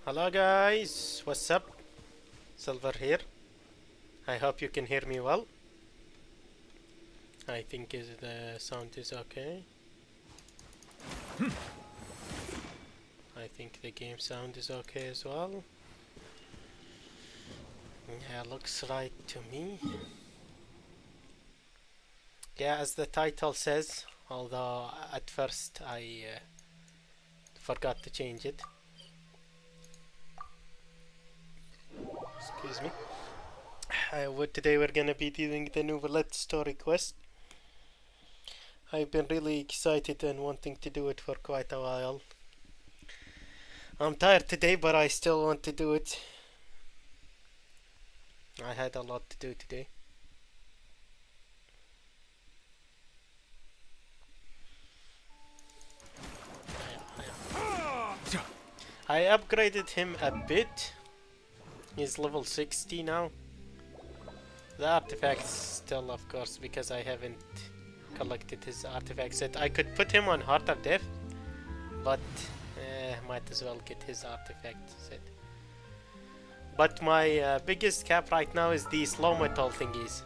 Hello guys, what's up? Silver here. I hope you can hear me well. I think the sound is okay. I think the game sound is okay as well. Yeah, looks right to me. Yeah, as the title says, although at first I forgot to change it. Excuse me. Today we're gonna be doing the Neuvillette story quest. I've been really excited and wanting to do it for quite a while. I'm tired today, but I still want to do it. I had a lot to do today. I upgraded him a bit. He's level 60 now. The artifacts still, of course, because I haven't collected his artifact set. I could put him on Heart of Death, but might as well get his artifact set. But my biggest cap right now is these slow metal thingies.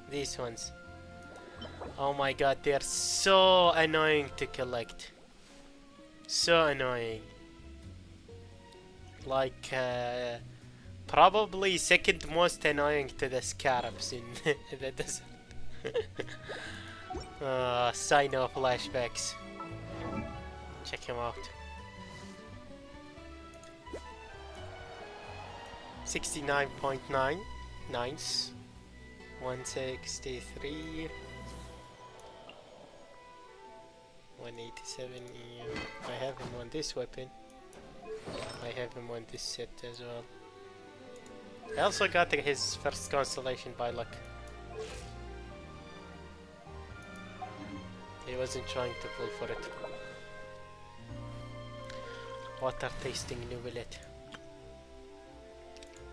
These ones. Oh my god, they're so annoying to collect. So annoying. Like, probably second most annoying to the scarabs in the desert. Sino flashbacks. Check him out. 69.9. Nice. 163. 187. I have him on this weapon. I have him on this set as well. I also got his first constellation by luck. He wasn't trying to pull for it. Water tasting Neuvillette.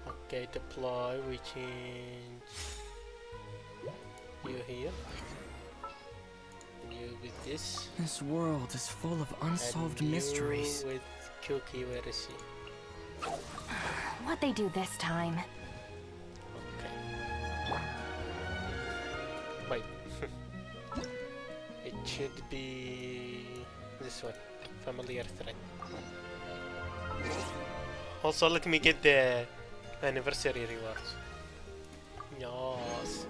Okay, deploy. We change you here. You with this. This world is full of unsolved and mysteries. You with Cookie, where is he? What they do this time? Okay. Wait. It should be this one. Familiar threat. Also, let me get the anniversary rewards. Yes.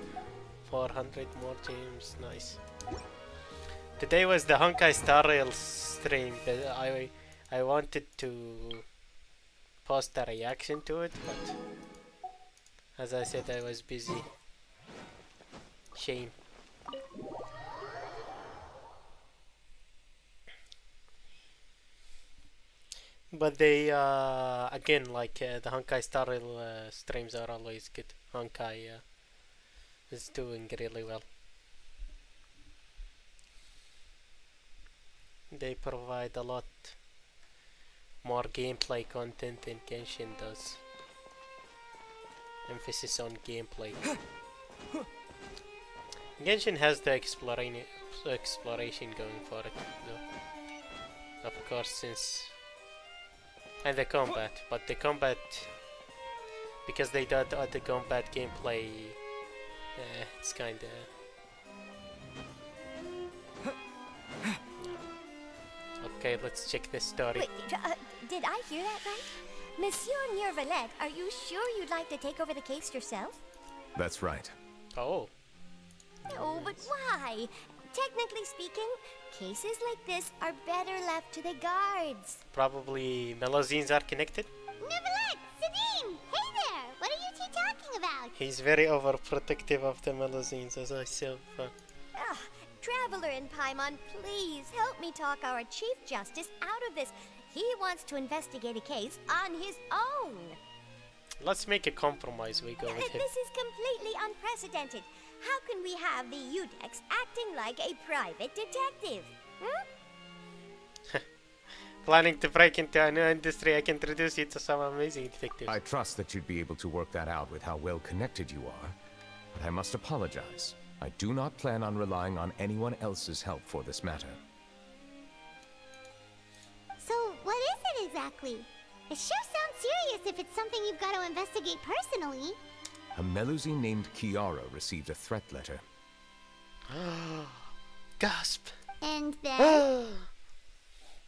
400 more gems. Nice. Today was the Honkai Star Rail stream. I wanted to post a reaction to it, but as I said, I was busy. Shame. But they, again, like the Honkai Star Rail streams are always good. Honkai is doing really well. They provide a lot more gameplay content than Genshin does. Emphasis on gameplay. Genshin has the exploration going for it, though. Of course, since... And the combat, but the combat... Because they did the combat gameplay... it's kinda... Okay, let's check this story. Wait, did I hear that right? Monsieur Neuvillette, are you sure you'd like to take over the case yourself? That's right. Oh. No, but why? Technically speaking, cases like this are better left to the guards. Probably Melazines are connected? Neuvillette! Sabine! Hey there! What are you two talking about? He's very overprotective of the Melazines, as I said. Ugh, Traveler in Paimon, please help me talk our Chief Justice out of this. He wants to investigate a case on his own. Let's make a compromise. We go with him. This is completely unprecedented. How can we have the Udex acting like a private detective? Planning to break into a new industry, I can introduce you to some amazing detectives. I trust that you'd be able to work that out with how well connected you are, but I must apologize. I do not plan on relying on anyone else's help for this matter. So, what is it exactly? exactly? It sure sounds serious if it's something you've got to investigate personally. A Melusine named Kiara received a threat letter. Gasp! And then...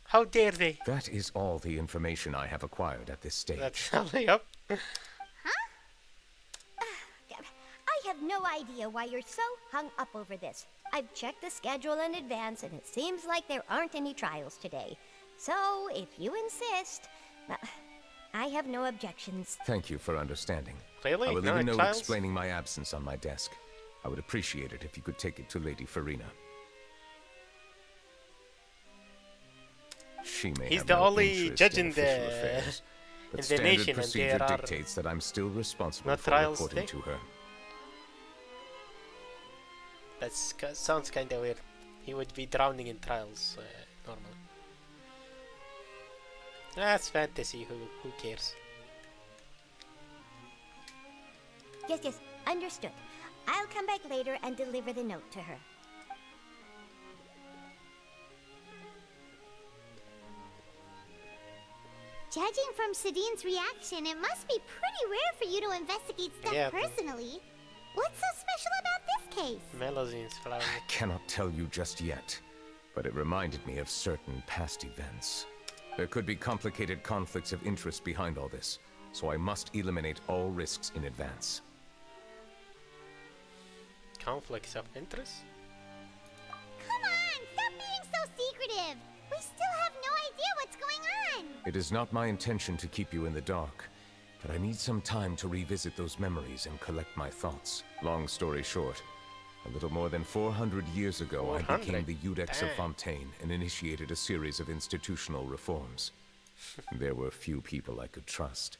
How dare they? That is all the information I have acquired at this stage. That's yep. I have no idea why you're so hung up over this. I've checked the schedule in advance, and it seems like there aren't any trials today. So, if you insist, I have no objections. Thank you for understanding. Really? I will No leave a note trials? explaining my absence on my desk. I would appreciate it if you could take it to Lady Farina. She may He's have the no only interest judge in in official the- affairs, but in the standard nation, and procedure there are dictates that I'm still responsible no for trials reporting today? to her. That sounds kind of weird. He would be drowning in trials normally. That's fantasy. Who cares? Yes, understood. I'll come back later and deliver the note to her. Judging from Sadine's reaction, it must be pretty rare for you to investigate stuff Yeah. personally. What's so special about this case? Melusine's flower. I cannot tell you just yet, but it reminded me of certain past events. There could be complicated conflicts of interest behind all this, so I must eliminate all risks in advance. Conflicts of interest? Come on, stop being so secretive. We still have no idea what's going on. It is not my intention to keep you in the dark, but I need some time to revisit those memories and collect my thoughts. Long story short, a little more than 400 years ago, I 400? became the Iudex of Dang. Fontaine and initiated a series of institutional reforms. There were few people I could trust,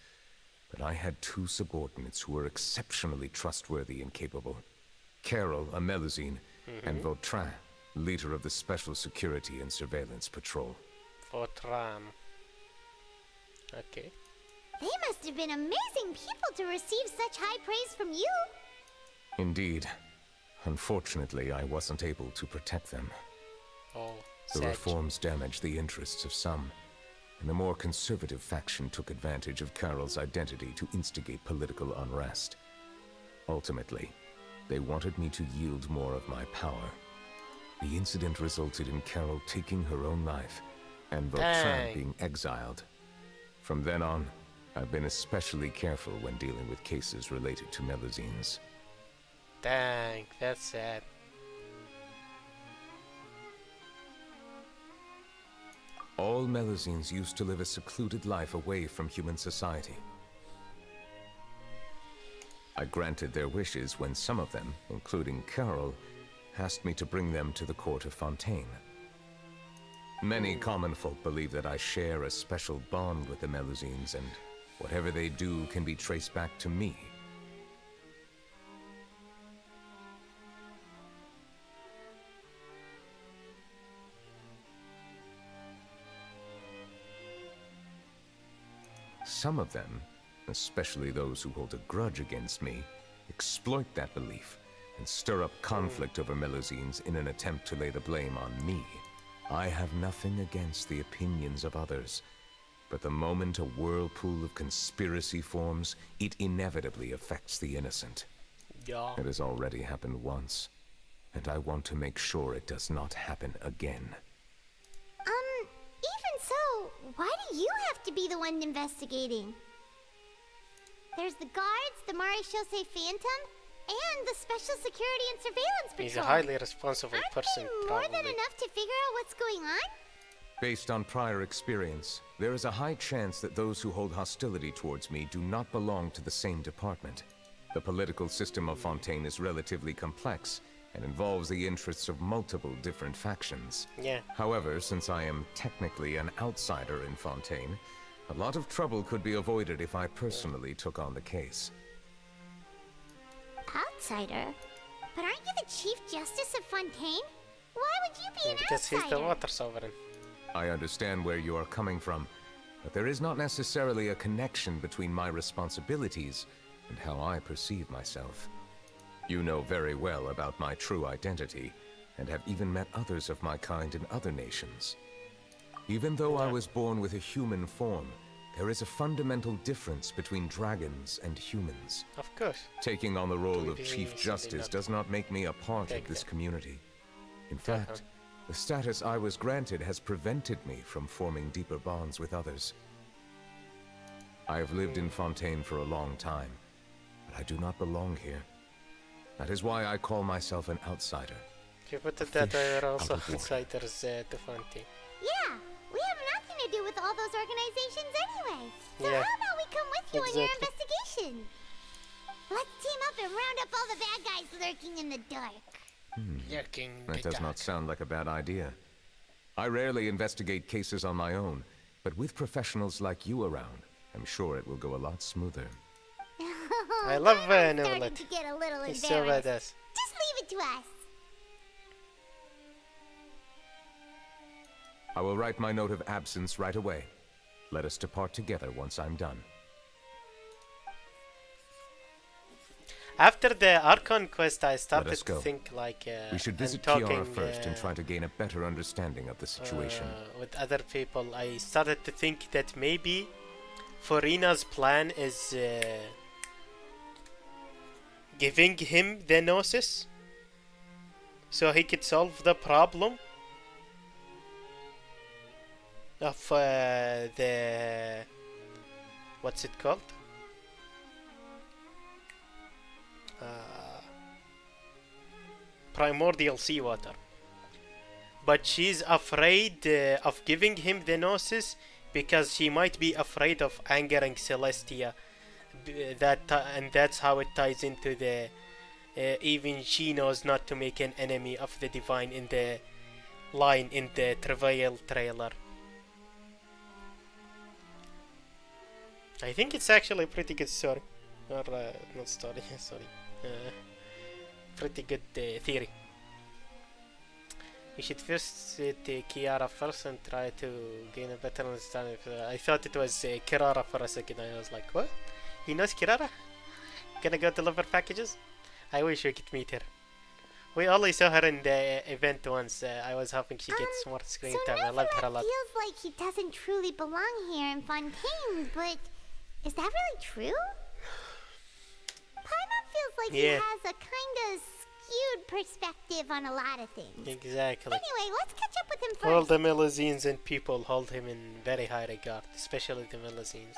but I had two subordinates who were exceptionally trustworthy and capable. Carol, a Melusine, and Vautrin, leader of the Special Security and Surveillance Patrol. Vautrin. Okay. They must have been amazing people to receive such high praise from you. Indeed. Unfortunately, I wasn't able to protect them. Oh, The sad. reforms damaged the interests of some, and the more conservative faction took advantage of Carol's identity to instigate political unrest. Ultimately, they wanted me to yield more of my power. The incident resulted in Carol taking her own life, and Vautrin Dang. being exiled. From then on, I've been especially careful when dealing with cases related to Melusines. Dang, that's sad. All Melusines used to live a secluded life away from human society. I granted their wishes when some of them, including Carol, asked me to bring them to the court of Fontaine. Many common folk believe that I share a special bond with the Melusines, and whatever they do can be traced back to me. Some of them, especially those who hold a grudge against me, exploit that belief and stir up conflict over Melusines in an attempt to lay the blame on me. I have nothing against the opinions of others, but the moment a whirlpool of conspiracy forms, it inevitably affects the innocent. Yeah. It has already happened once, and I want to make sure it does not happen again. Even so, why do you have to be the one investigating? There's the guards, the Marechaussee Phantom, and the Special Security and Surveillance Patrol. He's a highly responsible Aren't person, they more probably. than enough to figure out what's going on? Based on prior experience, there is a high chance that those who hold hostility towards me do not belong to the same department. The political system of Fontaine is relatively complex and involves the interests of multiple different factions. Yeah. However, since I am technically an outsider in Fontaine, a lot of trouble could be avoided if I personally took on the case. Outsider? But aren't you the Chief Justice of Fontaine? Why would you be an Because outsider? he's the water sovereign. I understand where you are coming from, but there is not necessarily a connection between my responsibilities and how I perceive myself. You know very well about my true identity, and have even met others of my kind in other nations. Even though I was born with a human form, there is a fundamental difference between dragons and humans. Of course. Taking on the role of Believing Chief is Justice not does not make me a part take of this them. community. In fact, the status I was granted has prevented me from forming deeper bonds with others. I have lived in Fontaine for a long time, but I do not belong here. That is why I call myself an outsider. If you put it that way, we're also out of water. outsiders to Fontaine. Yeah, we have nothing to do with all those organizations anyway. So Yeah. how about we come with you on your Exactly. investigation? Let's team up and round up all the bad guys lurking in the dark. Lurking That the does dark. not sound like a bad idea. I rarely investigate cases on my own, but with professionals like you around, I'm sure it will go a lot smoother. I love Starting Neuvillette. to get a little He's so embarrassed. badass. Just leave it to us. I will write my note of absence right away. Let us depart together once I'm done. After the Archon quest, I us started to go. think like We should I'm visit talking, Kiara first and try to gain a better understanding of the situation. with other people. I started to think that maybe Forina's plan is giving him the Gnosis so he could solve the problem of the what's it called? Primordial seawater. But she's afraid of giving him the Gnosis because she might be afraid of angering Celestia. And that's how it ties into the even she knows not to make an enemy of the divine in the line in the Travail trailer. I think it's actually a pretty good story. Or not story, sorry. Pretty good theory. You should visit Kiara first and try to gain a better understanding. I thought it was Kirara for a second. I was like, what? He knows Kirara? Gonna go deliver packages? I wish we could meet her. We only saw her in the event once. I was hoping she gets more screen So time. I loved her a Neuvillette lot. feels like he doesn't truly belong here in Fontaine, but is that really true? Paimon feels like he Yeah. has a kind of skewed perspective on a lot of things. Exactly. Anyway, let's catch up with him first. All the Melusines and people hold him in very high regard, especially the Melusines.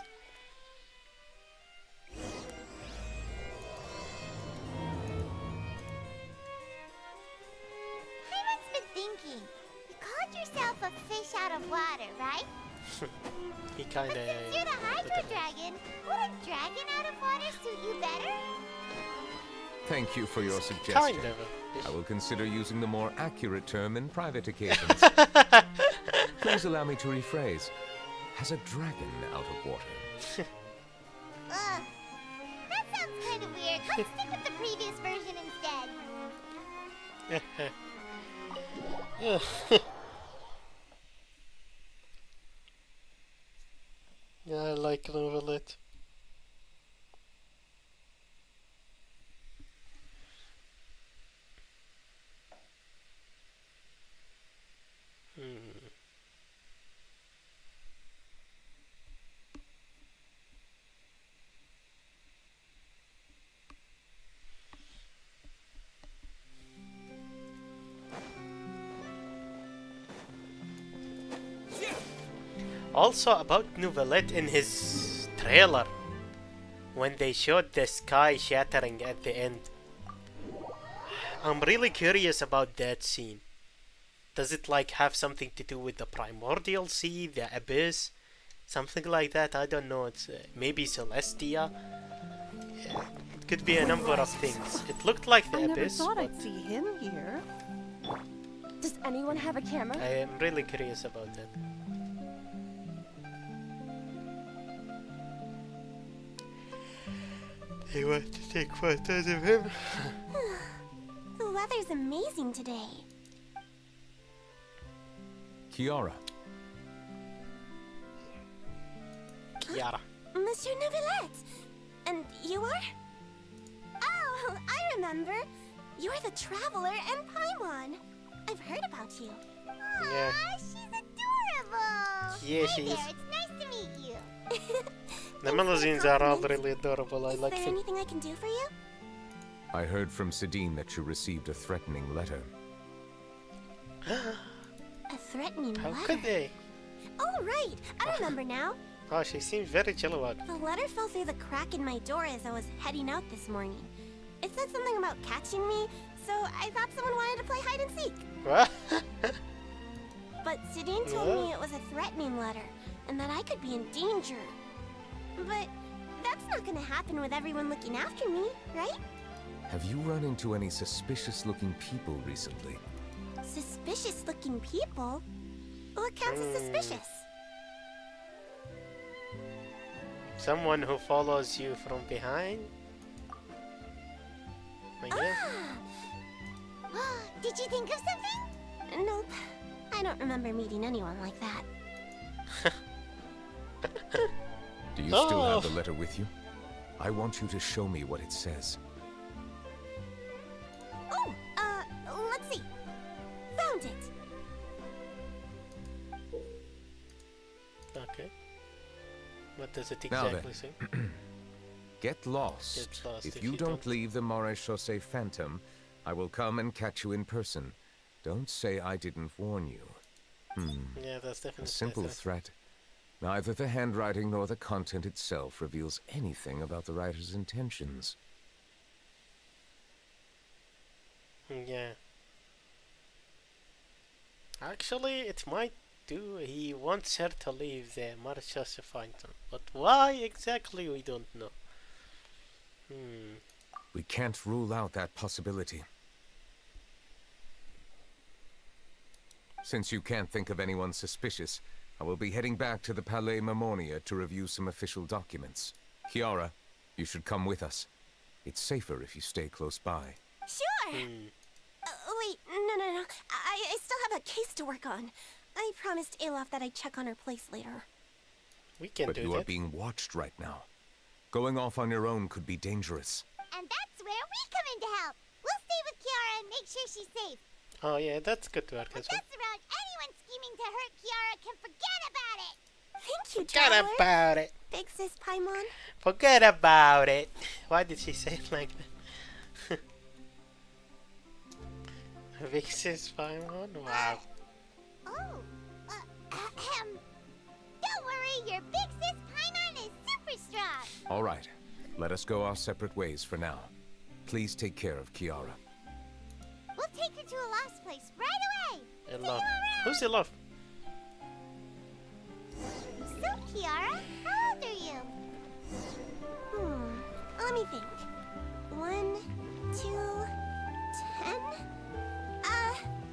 Paimon's been thinking. You called yourself a fish out of water, right? He kinda. But since you're the Hydro Dragon, would a dragon out of water suit you better? Thank you for your suggestion. Kind of. I will consider using the more accurate term in private occasions. Please allow me to rephrase. Has a dragon out of water? Ugh. That sounds kind of weird. Let's stick with the previous version instead. Yeah, I like Neuvillette. Also about Neuvillette in his trailer, when they showed the sky shattering at the end. I'm really curious about that scene. Does it like have something to do with the primordial sea, the abyss, something like that? I don't know. It's maybe Celestia. Yeah, it could be a number of things. It looked like the I never abyss. thought But I'd see him here. Does anyone have a camera? I am really curious about that. They want to take photos of him. The weather's amazing today. Kiara, Kiara. Monsieur Neuvillette! And you are? Oh, I remember. You're the Traveler and Paimon. I've heard about you. Yeah. Aw, she's adorable! Yeah, Hey she there, is. it's nice to meet you. The Melusines are all really adorable. I Is like there them. anything I can do for you? I heard from Sidine that you received a threatening letter. A threatening How letter. could they? Oh, right. I remember now. Oh, she seems very chill about it. The letter fell through the crack in my door as I was heading out this morning. It said something about catching me, so I thought someone wanted to play hide and seek. What? But Sidine told Yeah. me it was a threatening letter, and that I could be in danger. But that's not gonna happen with everyone looking after me, right? Have you run into any suspicious-looking people recently? Suspicious-looking people? What counts as suspicious? Someone who follows you from behind? I guess. Did you think of something? Nope. I don't remember meeting anyone like that. Do you still Oh. have the letter with you? I want you to show me what it says. Oh, let's see. Found it. Okay. What does it Now exactly then. say? Get lost. Get lost If you don't leave the Maréchaussée Phantom, I will come and catch you in person. Don't say I didn't warn you. Yeah, that's definitely A simple better. threat. Neither the handwriting nor the content itself reveals anything about the writer's intentions. Yeah. Actually, it might do. He wants her to leave the Maréchaussée Phantom. But why exactly, we don't know. We can't rule out that possibility. Since you can't think of anyone suspicious, I will be heading back to the Palais Mammonia to review some official documents. Kiara, you should come with us. It's safer if you stay close by. Sure. Wait, no. I still have a case to work on. I promised Alof that I'd check on her place later. We can But do you are that. being watched right now. Going off on your own could be dangerous. And that's where we come in to help. We'll stay with Kiara and make sure she's safe. Oh yeah, that's good work as well. That's around anyone scheming to hurt Kiara can forget about it. Thank you, Forget Traveler. about it. Big Sis Paimon. Forget about it. Why did she say it like that? Big sis Paimon? Wow. Oh, don't worry, your Big Sis Paimon is super strong. All right, let us go our separate ways for now. Please take care of Kiara. We'll take her to a lost place right away. Alof. Who's Alof? So, Kiara, how old are you? Let me think. 1, 2, 10?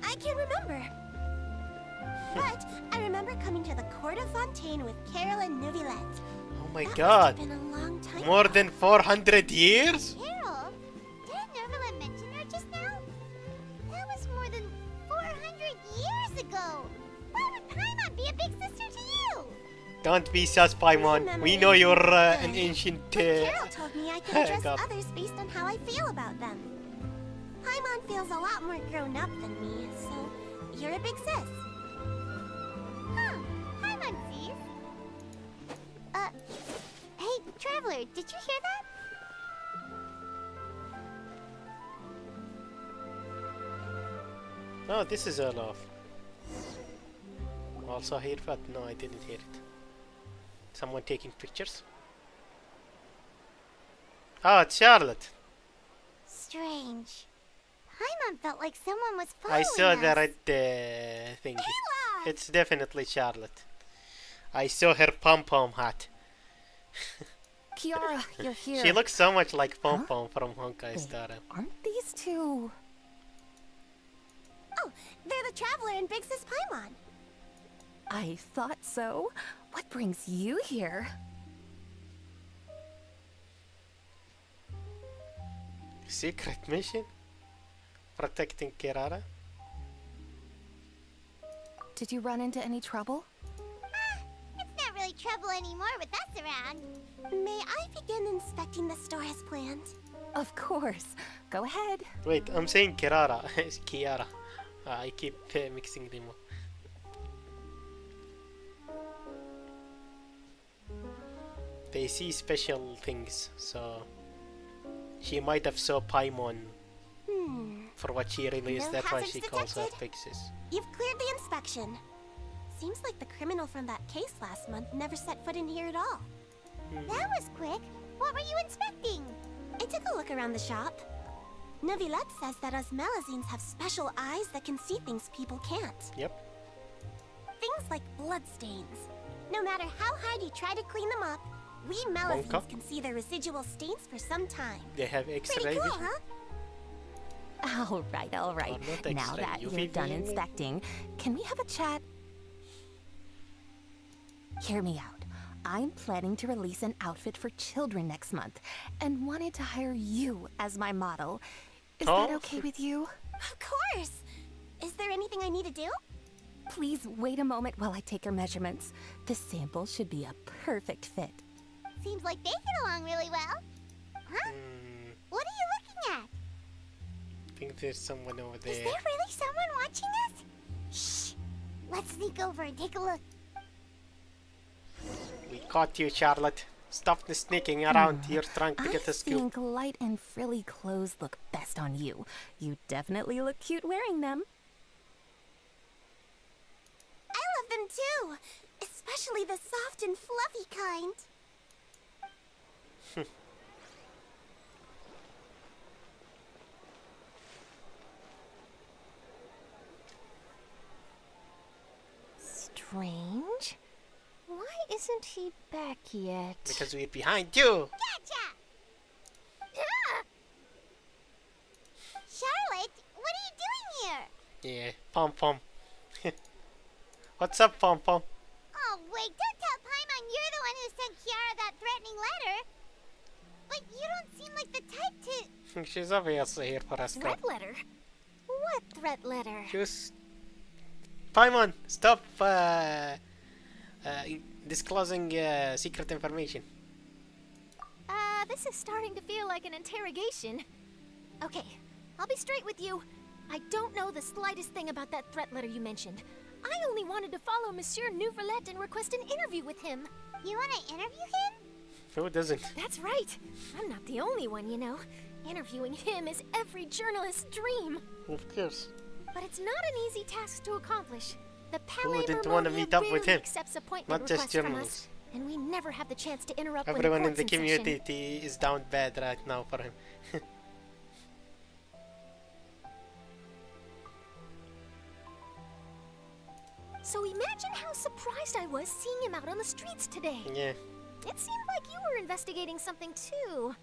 I can't remember. But I remember coming to the Court of Fontaine with Carol and Neuvillette. Oh my That god. must have been a long time More ago. than 400 years? Carol? Didn't Neuvillette mention her just now? That was more than 400 years ago. Why would Paimon be a big sister to you? Don't be sus, Paimon. We know you're an ancient. But Carol told me I could address God. others based on how I feel about them. Paimon feels a lot more grown up than me, so you're a big sis. Huh, Paimon sees. Hey, Traveler, did you hear that? Oh, this is Alof. Also here, but no, I didn't hear it. Someone taking pictures? Oh, it's Charlotte. Strange. Paimon felt like someone was following I saw us. the red thingy. Ayla! It's definitely Charlotte. I saw her pom-pom hat. Kiara, you're here. She looks so much like Pom-Pom from Honkai Star Rail. Aren't these two? Oh, they're the Traveler and Big Sis Paimon. I thought so. What brings you here? Secret mission? Protecting Kirara? Did you run into any trouble? It's not really trouble anymore with us around. May I begin inspecting the store as planned? Of course. Go ahead. Wait, I'm saying Kirara. It's Kiara. I keep mixing them up. They see special things, so she might have saw Paimon for what she really is. No That's why hazards she calls her detected. Pixis. You've cleared the inspection. Seems like the criminal from that case last month never set foot in here at all. That was quick. What were you inspecting? I took a look around the shop. Neuvillette says that us Melazines have special eyes that can see things people can't. Yep. Things like bloodstains. No matter how hard you try to clean them up, we Melazines Monka? can see their residual stains for some time. They have X-ray Pretty cool, vision. huh? All right, all right. Or not Now X-ray, that UV you're done vision. inspecting, can we have a chat? Hear me out. I'm planning to release an outfit for children next month and wanted to hire you as my model. Is that Oh. okay with you? Of course. Is there anything I need to do? Please wait a moment while I take your measurements. The sample should be a perfect fit. Seems like they get along really well. Huh? What are you looking at? I think there's someone over Is there. there really someone watching us? Shh. Let's sneak over and take a look. We caught you, Charlotte. Stop the sneaking around. You're trying to I get the scoop. think light and frilly clothes look best on you. You definitely look cute wearing them. I love them too. Especially the soft and fluffy kind. Strange. Why isn't he back yet? Because we're behind you. Gotcha! Ah! Charlotte, what are you doing here? Yeah, Pom Pom. What's up, Pom Pom? Oh, wait, don't tell Paimon you're the one who sent Kiara that threatening letter. But you don't seem like the type to... She's obviously here for us. Threat letter? What threat letter? Just Paimon, stop disclosing secret information. This is starting to feel like an interrogation. Okay, I'll be straight with you. I don't know the slightest thing about that threat letter you mentioned. I only wanted to follow Monsieur Neuvillette and request an interview with him. You want to interview him? Who doesn't? That's right. I'm not the only one, you know. Interviewing him is every journalist's dream. Of course. But it's not an easy task to accomplish. The Who Palais wouldn't want to Vermilion meet up with rarely him? accepts appointment Not just requests from journalists. us, and we never have the chance to interrupt Everyone when in the court's session. community is down bad right now for him. So imagine how surprised I was seeing him out on the streets today. Yeah. It seemed like you were investigating something too.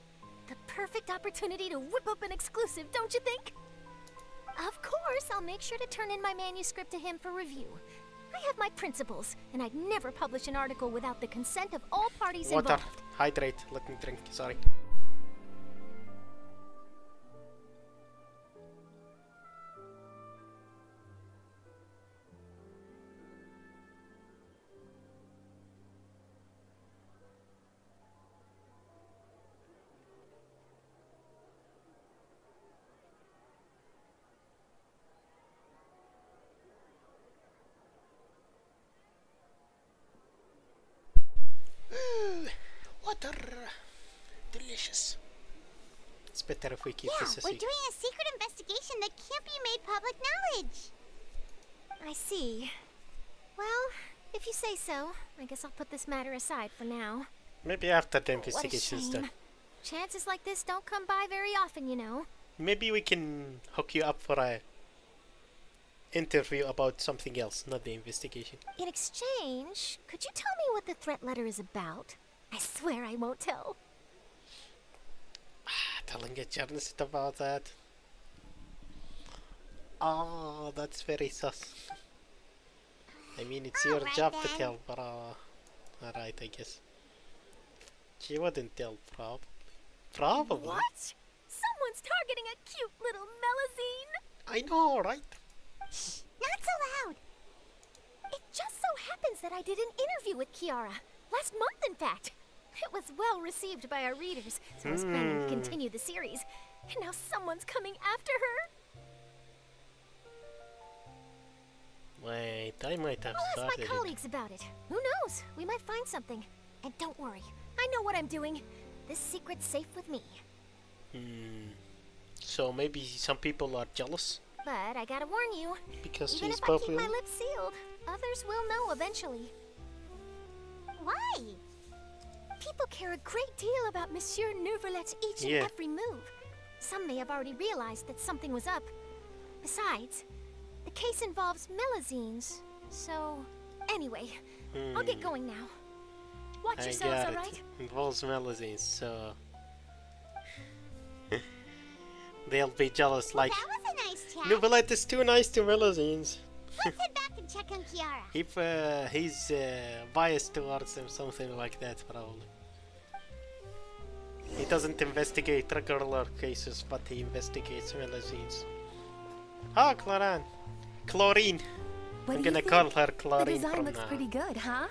The perfect opportunity to whip up an exclusive, don't you think? Of course, I'll make sure to turn in my manuscript to him for review. I have my principles, and I'd never publish an article without the consent of all parties Water. involved. Hydrate. Let me drink. Sorry. Water. Delicious. It's better if we keep Yeah, this a we're secret. doing a secret investigation that can't be made public knowledge. I see. Well, if you say so, I guess I'll put this matter aside for now. Maybe after the What a investigation's shame. done. Chances like this don't come by very often, you know. Maybe we can hook you up for a interview about something else, not the investigation. In exchange, could you tell me what the threat letter is about? I swear I won't tell. Telling a journalist about that. Oh, that's very sus. I mean, it's your Alright job to then. tell, but alright, I guess. She wouldn't tell, probably. What? Someone's targeting a cute little Melazine? I know, right? Not so loud. It just so happens that I did an interview with Kiara. Last month, in fact. It was well received by our readers, so I was planning to continue the series. And now someone's coming after her. Wait, I might have I'll ask started my it. colleagues about it. Who knows? We might find something. And don't worry, I know what I'm doing. This secret's safe with me. So maybe some people are jealous But I gotta warn you, because even she's if I keep popular. my lips sealed, others will know eventually. Why? People care a great deal about Monsieur Neuvillette's each and Yeah. every move. Some may have already realized that something was up. Besides, the case involves Melazines, so... Anyway, I'll get going now. Watch I yourselves, got it. alright? Involves melodies, so they'll be jealous. Like That was a nice chat. Neuvillette is too nice to melodies. Let's head back and check on Kiara. If he's biased towards them, something like that, probably. He doesn't investigate regular cases, but he investigates melazines. Ah, Chlorine. Chlorine. What I'm do you gonna think? call her The Chlorine design from looks now. pretty good, huh?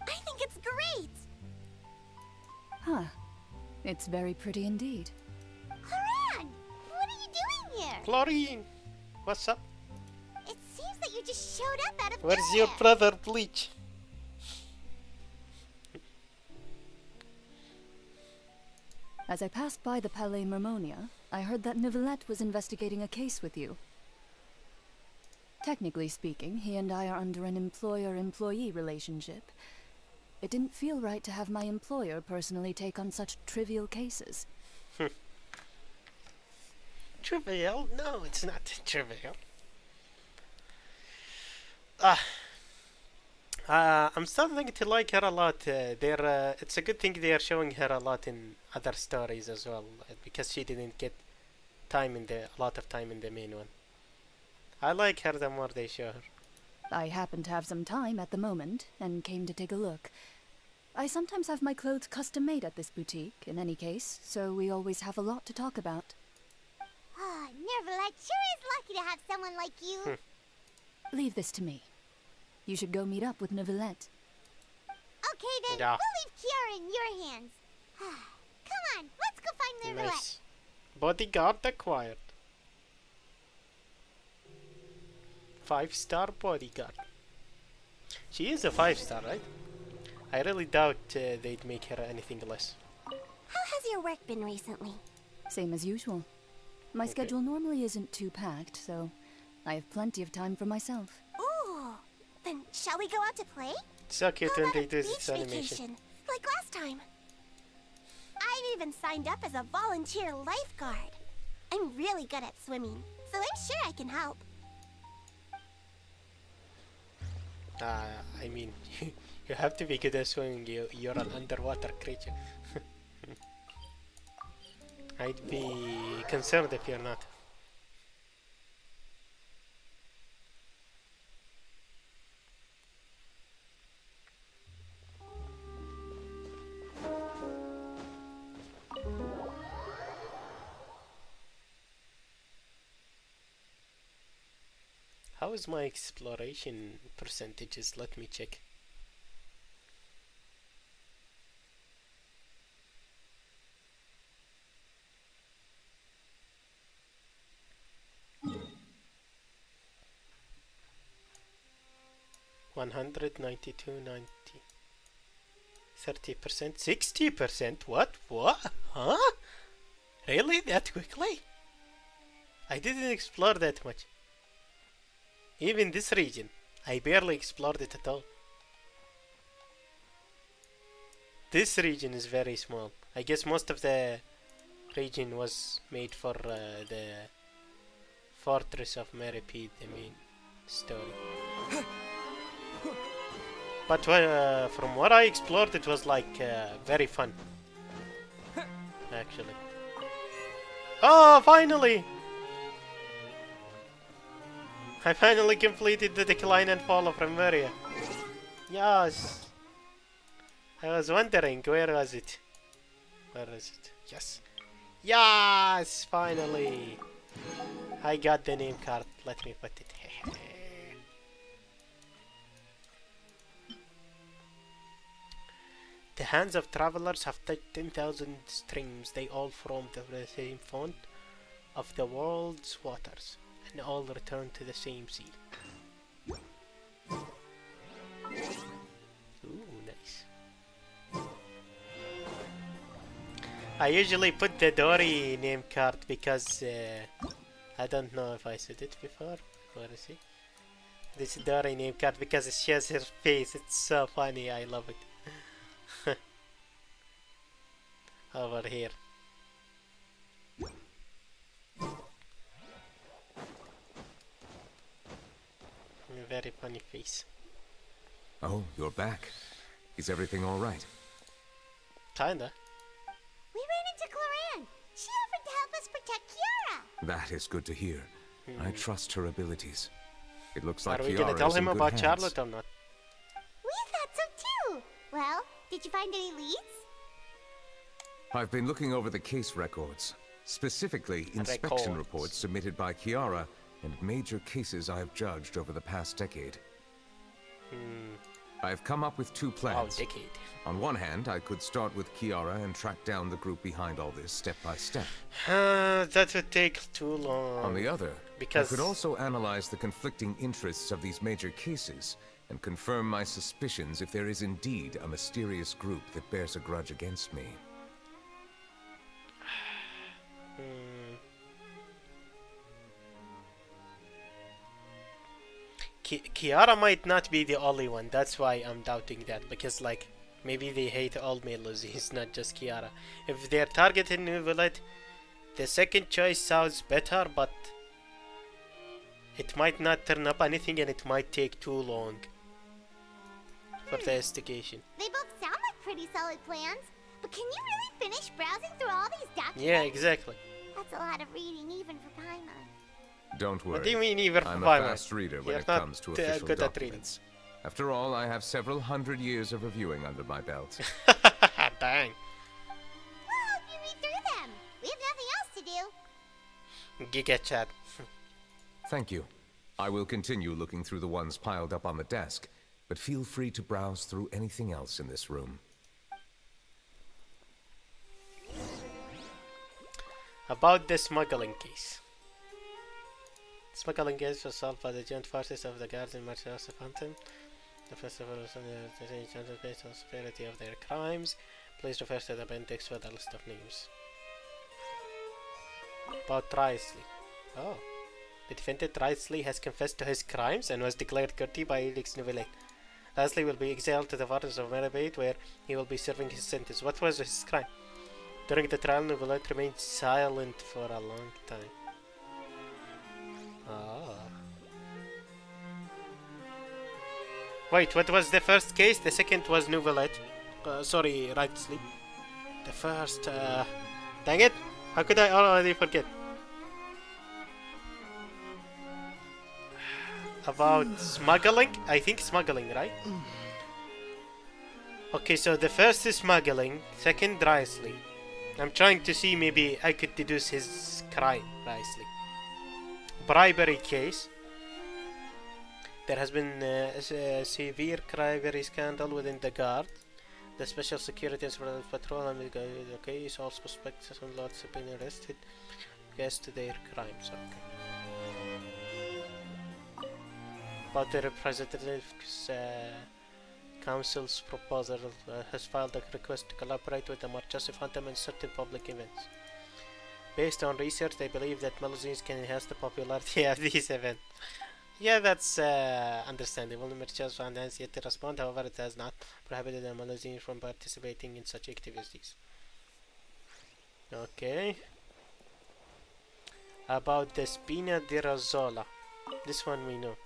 I think it's great. Huh. It's very pretty indeed. Haran, what are you doing here? Chlorine! What's up? It seems that you just showed up out of Where's nowhere. your brother, Bleach? As I passed by the Palais Mermonia, I heard that Neuvillette was investigating a case with you. Technically speaking, he and I are under an employer-employee relationship. It didn't feel right to have my employer personally take on such trivial cases. Trivial? No, it's not trivial. I'm starting to like her a lot. It's a good thing they are showing her a lot in other stories as well, because she didn't get a lot of time in the main one. I like her the more they show her. I happen to have some time at the moment, and came to take a look. I sometimes have my clothes custom-made at this boutique, in any case, so we always have a lot to talk about. Ah, Neuvillette sure is lucky to have someone like you. Leave this to me. You should go meet up with Neuvillette. Okay then, Yeah. we'll leave Kiara in your hands. Come on, let's go find Neuvillette. Nice. Bodyguard acquired. 5-star bodyguard. She is a 5-star, right? I really doubt they'd make her anything less. How has your work been recently? Same as usual. My schedule normally isn't too packed, so I have plenty of time for myself. Ooh, then shall we go out to play? It's so cute How when about they a do beach this animation. vacation, like last time? I've even signed up as a volunteer lifeguard. I'm really good at swimming, so I'm sure I can help. I mean, you have to be good at swimming. You're an underwater creature. I'd be concerned if you're not. How is my exploration percentages? Let me check. $192.90. 30%, 60%. What? Huh? Really? That quickly? I didn't explore that much. Even this region, I barely explored it at all. This region is very small. I guess most of the region was made for the Fortress of Meripede, the main story. But from what I explored, it was like very fun. Actually. Oh, finally! I finally completed the Decline and Fall of Remeria. Yes! I was wondering, where was it? Where is it? Yes! Yes! Finally! I got the name card. Let me put it here. The hands of travelers have touched 10,000 streams. They all form the same font of the world's waters, and all return to the same sea. Ooh, nice. I usually put the Dory name card because I don't know if I said it before. Where is he? This Dory name card because it shows her face. It's so funny. I love it. Over here. A very funny face. Oh, you're back. Is everything all right? Kinda. We ran into Cloran. She offered to help us protect Kiara. That is good to hear. I trust her abilities. It looks like Are we Kiara gonna tell is in him good about hands. Charlotte or not? We thought so too. Well, did you find any leads? I've been looking over the case records, specifically inspection reports submitted by Kiara and major cases I have judged over the past decade. I have come up with two Oh, plans. decade. On one hand, I could start with Kiara and track down the group behind all this step by step. That would take too long. On the other, because I could also analyze the conflicting interests of these major cases and confirm my suspicions if there is indeed a mysterious group that bears a grudge against me. Kiara might not be the only one. That's why I'm doubting that, because like maybe they hate all Melosies, not just Kiara. If they're targeting Neuvillette, the second choice sounds better, but it might not turn up anything and it might take too long for the investigation. They both sound like pretty solid plans. But can you really finish browsing through all these documents? Yeah, exactly. That's a lot of reading even for Paimon. Don't worry. What do you mean even I'm for a Paimon? fast reader when You're it not, comes to good official at documents. After all, I have several hundred years of reviewing under my belt. Dang. We'll help you read through them. We have nothing else to do. Giga chat. Thank you. I will continue looking through the ones piled up on the desk, but feel free to browse through anything else in this room. About the smuggling case. Smuggling case was solved by the joint forces of the guards in March of Fountain. The festival was on the based on the severity of their crimes. Please refer to the appendix for the list of names. About Risley. Oh. The defendant Risley has confessed to his crimes and was declared guilty by Edicts Neuvillette. Risley will be exiled to the waters of Neuvillette, where he will be serving his sentence. What was his crime? During the trial, Neuvillette remained silent for a long time. Ah. Wait, what was the first case? The second was Neuvillette. Sorry, Risley. The first, dang it! How could I already forget? About smuggling? I think smuggling, right? Okay, so the first is smuggling, second Risley. I'm trying to see maybe I could deduce his crime, Risley. Bribery case. There has been a severe bribery scandal within the guard. The special security and surveillance patrol and the case, all suspects and lots have been arrested. Guess to their crimes, okay. But the representatives council's proposal has filed a request to collaborate with the Marchese Phantom in certain public events. Based on research, they believe that Melosies can enhance the popularity of these events. Yeah, that's understandable. The Marchese Phantom has yet to respond, however, it has not prohibited the Melosies from participating in such activities. Okay. About the Spina di Rozzola. This one we know.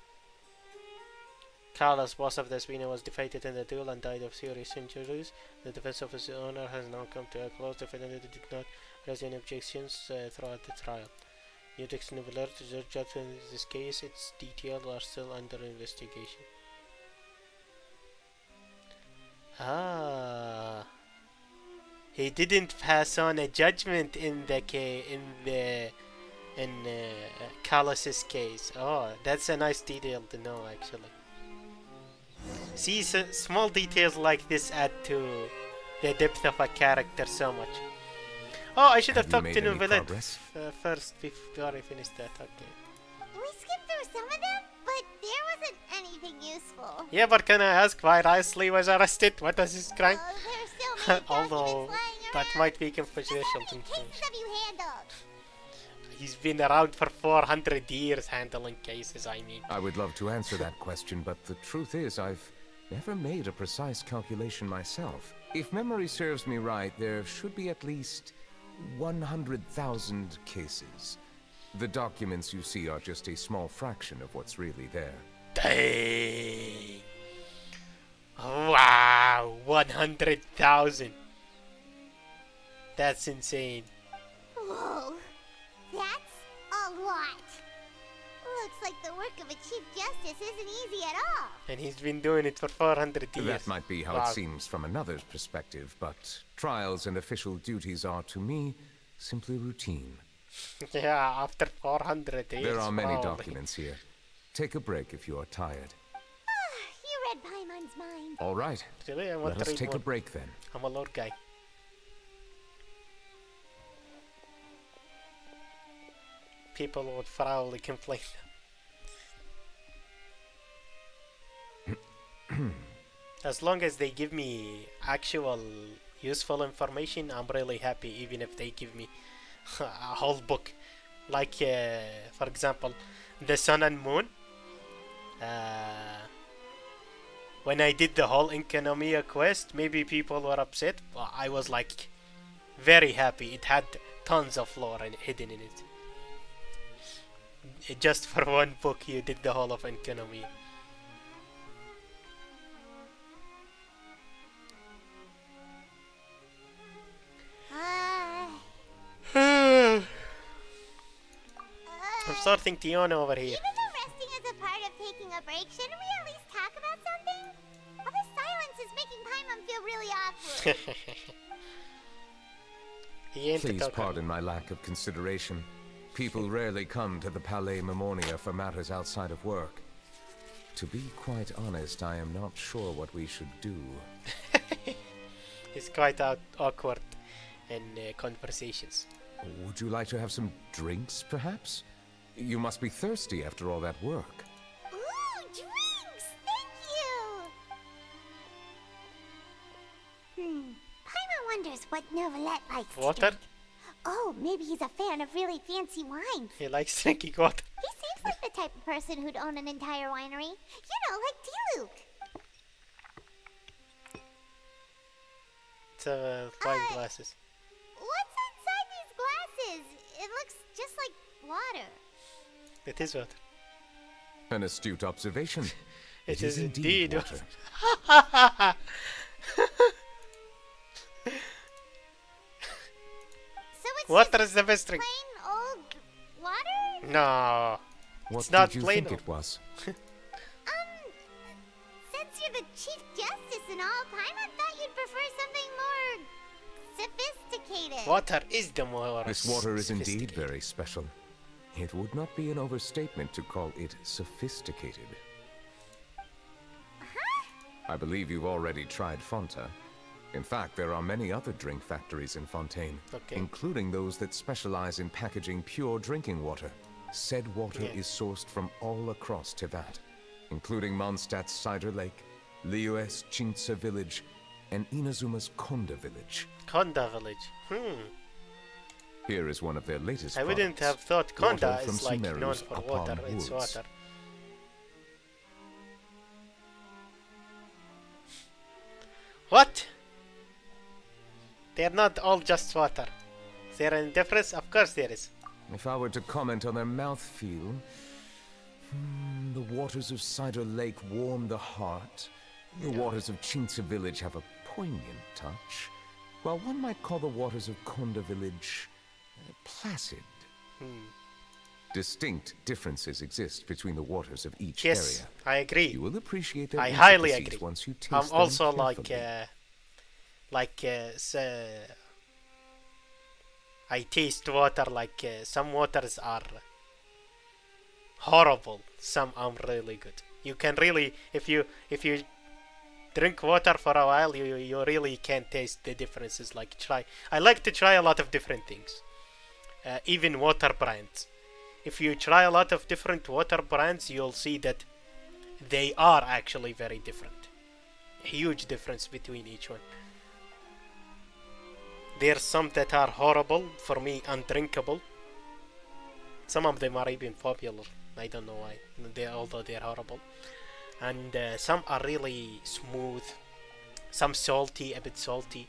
Carlos, boss of the Spina, was defeated in the duel and died of serious injuries. The defense of his owner has now come to a close. The defendant did not raise any objections throughout the trial. Edicts Neuvillette judged in this case. Its details are still under investigation. Ah, he didn't pass on a judgment in Carlos's case. Oh, that's a nice detail to know, actually. See, small details like this add to the depth of a character so much. Oh, I should have talked to Neuvillette first before I finished that. Okay. We skipped through some of them, but there wasn't anything useful. Yeah, but can I ask why Risley was arrested? What was his crime? There's so many Although documents lying That might be confidential How many information. cases have you handled? He's been around for 400 years handling cases, I mean. I would love to answer that question, but the truth is I've never made a precise calculation myself. If memory serves me right, there should be at least 100,000 cases. The documents you see are just a small fraction of what's really there. Dang! Wow! 100,000! That's insane. Whoa, that's a lot. Looks like the work of a Chief Justice isn't easy at all. And he's been doing it for 400 years. That might be how Wow. it seems from another's perspective, but trials and official duties are, to me, simply routine. Yeah, after 400 years. There are many holy. documents here. Take a break if you are tired. You read Paimon's mind. All right, Really, I want let to us read take more. a break then. I'm a lord guy. People would probably complain. As long as they give me actual useful information, I'm really happy, even if they give me a whole book. Like, for example, the Sun and Moon. When I did the whole Enkanomiya quest, maybe people were upset, but I was like very happy. It had tons of lore hidden in it. Just for one book, you did the whole of Enkanomiya. I'm starting to yawn over here. Even though resting is a part of taking a break, shouldn't we at least talk about something? All this silence is making Paimon feel really awkward. He ain't a Please talker. pardon my lack of consideration. People rarely come to the Palais Memonia for matters outside of work. To be quite honest, I am not sure what we should do. He's quite awkward in conversations. Would you like to have some drinks, perhaps? You must be thirsty after all that work. Ooh, drinks! Thank you! Paimon wonders what Neuvillette likes to Water? drink. Oh, maybe he's a fan of really fancy wines. He likes drinking water. He seems like the type of person who'd own an entire winery. You know, like D-Luke. It's wine glasses. What's inside these glasses? It looks just like water. It is water. An astute observation. It is indeed water. So it's Water just is the best drink. plain old water? No. What It's not did you plain think it was? Since you're the Chief Justice and all, Paimon thought you'd prefer something more sophisticated. Water is the more. This water is indeed sophisticated. very special. It would not be an overstatement to call it sophisticated. I believe you've already tried Fonta. In fact, there are many other drink factories in Fontaine, Okay. including those that specialize in packaging pure drinking water. Said water Yeah. is sourced from all across Tevat, including Mondstadt's Cider Lake, Liyue's Chintsa village, and Inazuma's Konda village. Konda village. Here is one of their latest I wouldn't products. have thought Water Konda from is like known Sumeru's for Apam water. It's Woods. water. What? They're not all just water. Is there any difference? Of course there is. If I were to comment on their mouthfeel, the waters of Cider Lake warm the heart. The waters of Chintsa village have a poignant touch, while one might call the waters of Konda village placid. Distinct differences exist between the waters of each Yes, area. I agree. You will appreciate their I highly intricacies agree. once you taste I'm them also carefully. I taste water like some waters are horrible, some are really good. You can really, if you drink water for a while, you really can taste the differences. Like I like to try a lot of different things, even water brands. If you try a lot of different water brands, you'll see that they are actually very different. Huge difference between each one. There's some that are horrible, for me undrinkable. Some of them are even popular. I don't know why, although they're horrible. And some are really smooth. Some salty, a bit salty.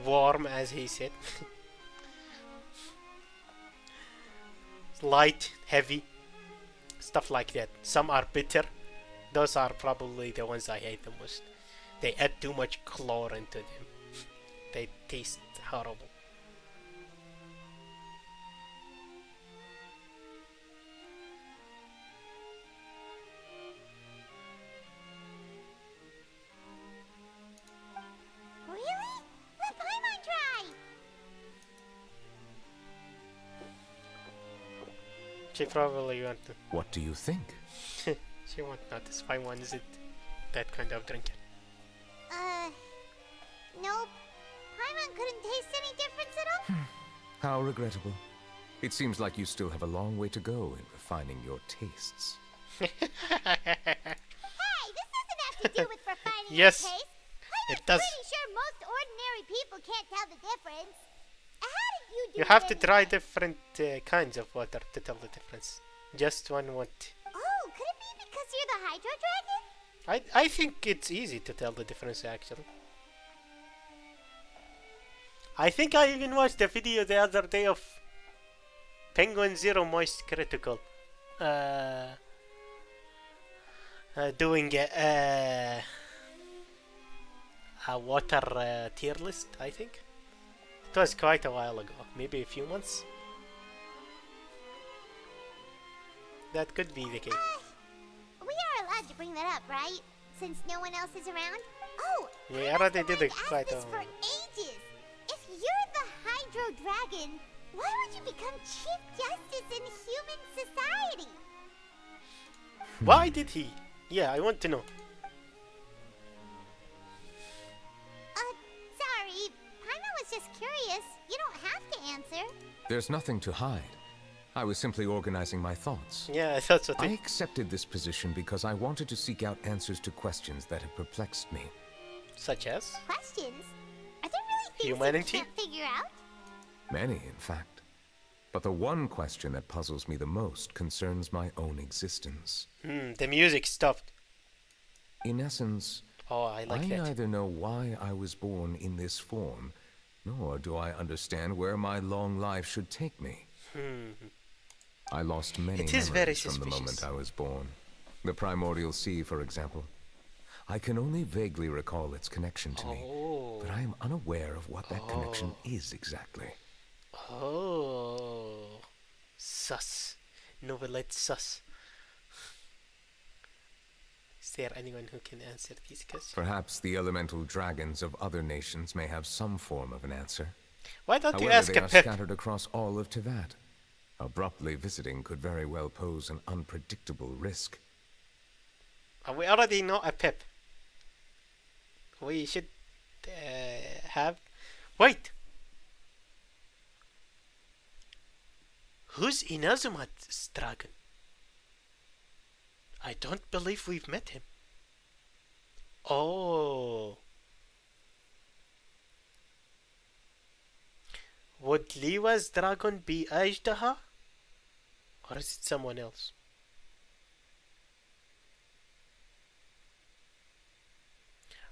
Warm, as he said. Light, heavy. Stuff like that. Some are bitter. Those are probably the ones I hate the most. They add too much chlor into them. They taste horrible. Really? Let Paimon try! She probably won't. What do you think? She won't notice. Paimon isn't that kind of drinker. Nope. Paimon couldn't taste any difference at all? How regrettable. It seems like you still have a long way to go in refining your tastes. Hey, this doesn't have to do with refining Yes, your taste. it I'm does. pretty sure most ordinary people can't tell the difference. How did you do You have it to in- try different kinds of water to tell the difference. Just one won't. Oh, could it be because you're the Hydro Dragon? I think it's easy to tell the difference actually. I think I even watched a video the other day of Penguin Zero Moist Critical doing a water tier list, I think. It was quite a while ago, maybe a few months. That could be the case. We are allowed to bring that up, right? Since no one else is around? Oh, Yeah, I already did it I've quite asked this a for while. ages. If you're the Hydro Dragon, why would you become Chief Justice in human society? Why did he? Yeah, I want to know. Sorry. Paimon was just curious. You don't have to answer. There's nothing to hide. I was simply organizing my thoughts. Yeah, that's what I it. accepted this position because I wanted to seek out answers to questions that have perplexed me. Such as? Questions? Are there really things Humanity? you can't figure out? Many, in fact. But the one question that puzzles me the most concerns my own existence. The music stopped. In essence, Oh, I like I that. neither know why I was born in this form, nor do I understand where my long life should take me. I lost many It is very memories from the suspicious. moment I was born. The primordial sea, for example. I can only vaguely recall its connection to me, Oh. but I am unaware of what that connection is exactly. Oh. Sus. Neuvillette sus. Is there anyone who can answer these questions? Perhaps the elemental dragons of other nations may have some form of an answer. Why don't you However, ask they a are Pip? scattered across all of Tevat. Abruptly visiting could very well pose an unpredictable risk. We already know a Pip. We should have. Wait! Who's Inazuma's dragon? I don't believe we've met him. Oh. Would Liwa's dragon be Ajdaha? Or is it someone else?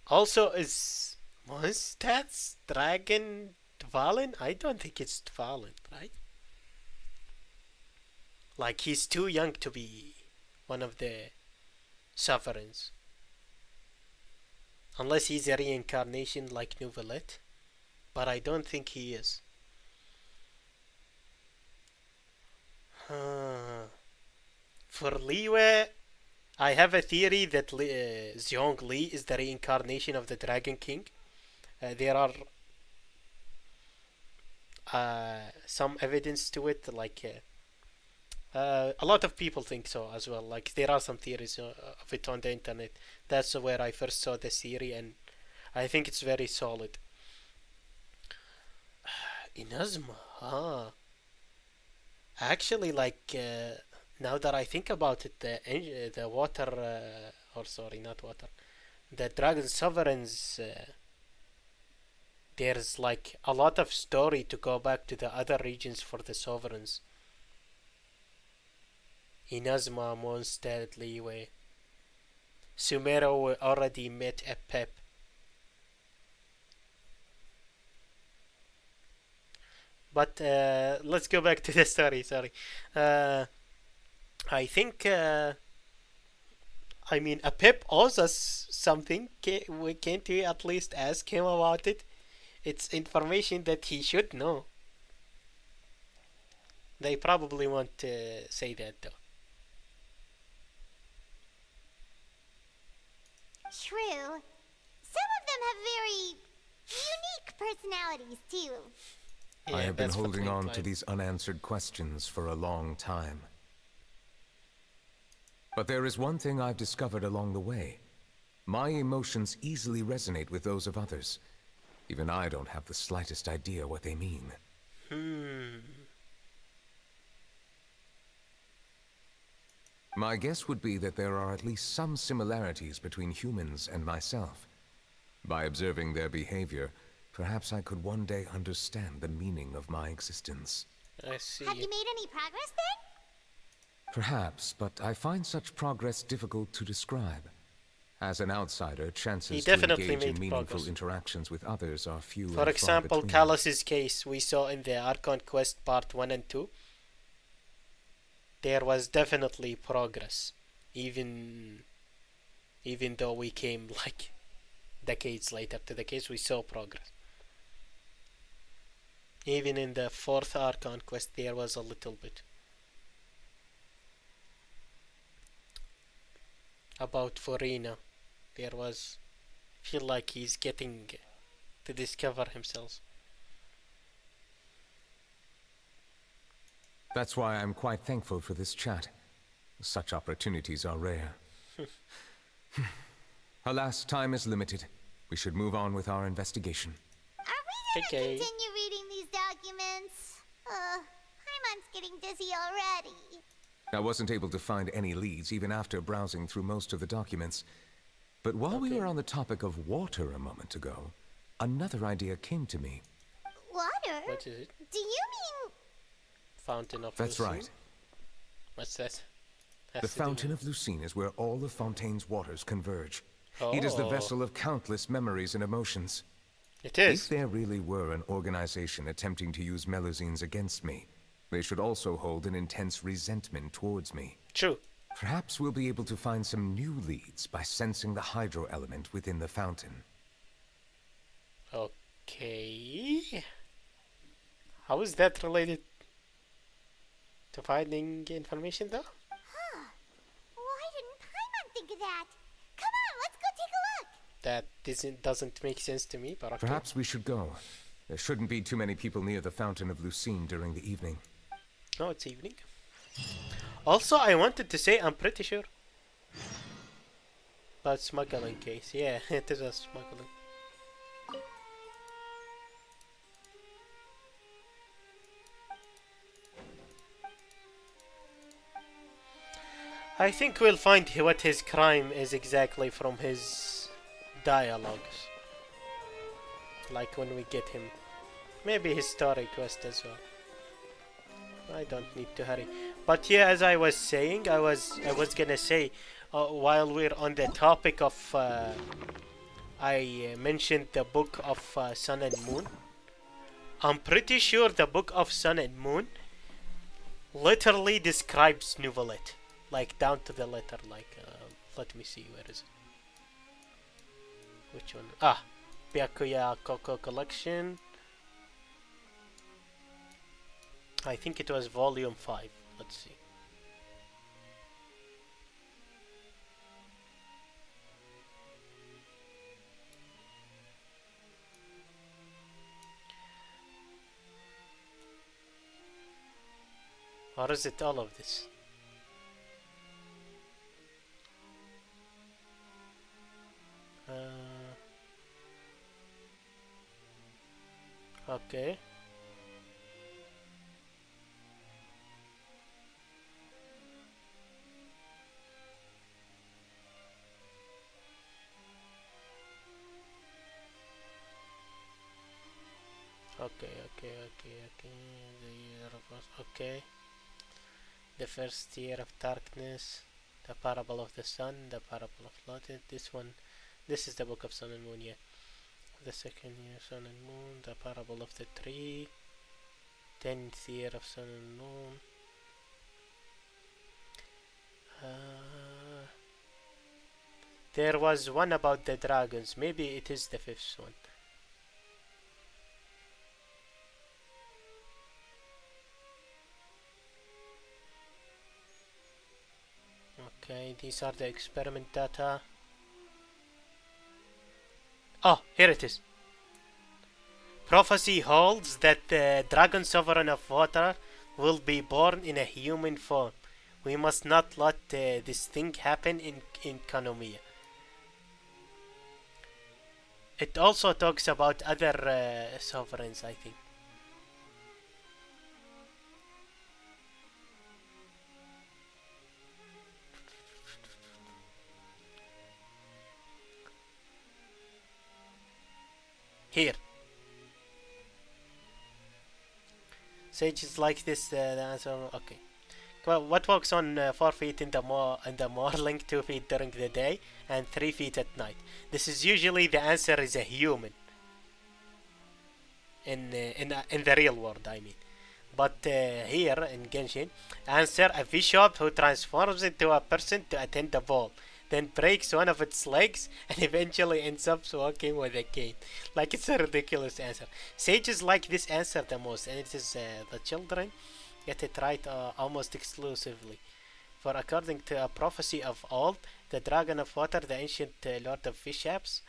Also, is Mondstadt's dragon Dvalin? I don't think it's Dvalin, right? Like, he's too young to be one of the sovereigns. Unless he's a reincarnation like Neuvillette. But I don't think he is. For Liyue, I have a theory that Xiong Li is the reincarnation of the Dragon King. There are some evidence to it, like a lot of people think so as well. Like, there are some theories of it on the internet. That's where I first saw this theory, and I think it's very solid. Inazuma, huh? Actually, like, now that I think about it, the water, or sorry, not water, the Dragon Sovereign's there's like a lot of story to go back to the other regions for the sovereigns. Inazuma, Mondstadt, Liyue. Sumero already met a Pep. But let's go back to the story. Sorry. I think. I mean, a Pep owes us something. Can't we at least ask him about it? It's information that he should know. They probably won't say that though. True. Some of them have very unique personalities, too. Yeah, I have been that's what holding we on to implied. these unanswered questions for a long time. But there is one thing I've discovered along the way. My emotions easily resonate with those of others. Even I don't have the slightest idea what they mean. My guess would be that there are at least some similarities between humans and myself. By observing their behavior, perhaps I could one day understand the meaning of my existence. I see. Have you made any progress then? Perhaps, but I find such progress difficult to describe. As an outsider, chances He to definitely engage in made meaningful progress. interactions with others are few and For far example, between. Talus's case we saw in the Archon Quest Part 1 and 2. There was definitely progress. Even though we came like decades later to the case, we saw progress. Even in the 4th Archon Quest there was a little bit. About Forina, there was, feel like he's getting to discover himself. That's why I'm quite thankful for this chat. Such opportunities are rare. Alas, time is limited. We should move on with our investigation. Are we gonna Okay. continue reading these documents? Paimon's getting dizzy already. I wasn't able to find any leads even after browsing through most of the documents. But while we Okay. were on the topic of water a moment ago, another idea came to me. Water? What is it? Do you mean... Fountain of That's Lucine? right. What's that? Has The to do Fountain with- of Lucine is where all of Fontaine's waters converge. It is the Oh. vessel of countless memories and emotions. It If is. there really were an organization attempting to use Melusines against me, they should also hold an intense resentment towards me. True. Perhaps we'll be able to find some new leads by sensing the hydro element within the fountain. Okay. How is that related to finding information though? Why didn't Paimon think of that? Come on, let's go take a look. That doesn't make sense to me, but okay. Perhaps we should go. There shouldn't be too many people near the Fountain of Lucine during the evening. No, it's evening. Also, I wanted to say I'm pretty sure about smuggling case. Yeah, it is a smuggling. I think we'll find what his crime is exactly from his dialogues. Like when we get him. Maybe his story quest as well. I don't need to hurry. But yeah, as I was saying, I was gonna say, while we're on the topic of, I mentioned the Book of Sun and Moon. I'm pretty sure the Book of Sun and Moon literally describes Neuvillette, like down to the letter. Like, let me see, where is it? Which one? Ah, Byakuya Koko Collection. I think it was volume 5. Let's see. Or is it all of this? Okay. The year of the first year of darkness, the parable of the sun, the parable of Lot. This is the book of Sun and Moon. Yeah. The second year, Sun and Moon, the parable of the tree, 10th year of Sun and Moon. There was one about the dragons. Maybe it is the 5th one. Okay, these are the experiment data. Oh, here it is. Prophecy holds that the dragon sovereign of water will be born in a human form. We must not let this thing happen in Kanomiya. It also talks about other sovereigns, I think. Here. Sages like this, the answer. Okay. Well, what walks on 4 feet in the morning, 2 feet during the day, and 3 feet at night? This is usually the answer is a human. In the real world, I mean. But here in Genshin, answer a bishop who transforms into a person to attend the ball, then breaks one of its legs and eventually ends up walking with a cane. Like, it's a ridiculous answer. Sages like this answer the most, and it is the children get it right almost exclusively. For according to a prophecy of old, the dragon of water, the ancient lord of fishaps,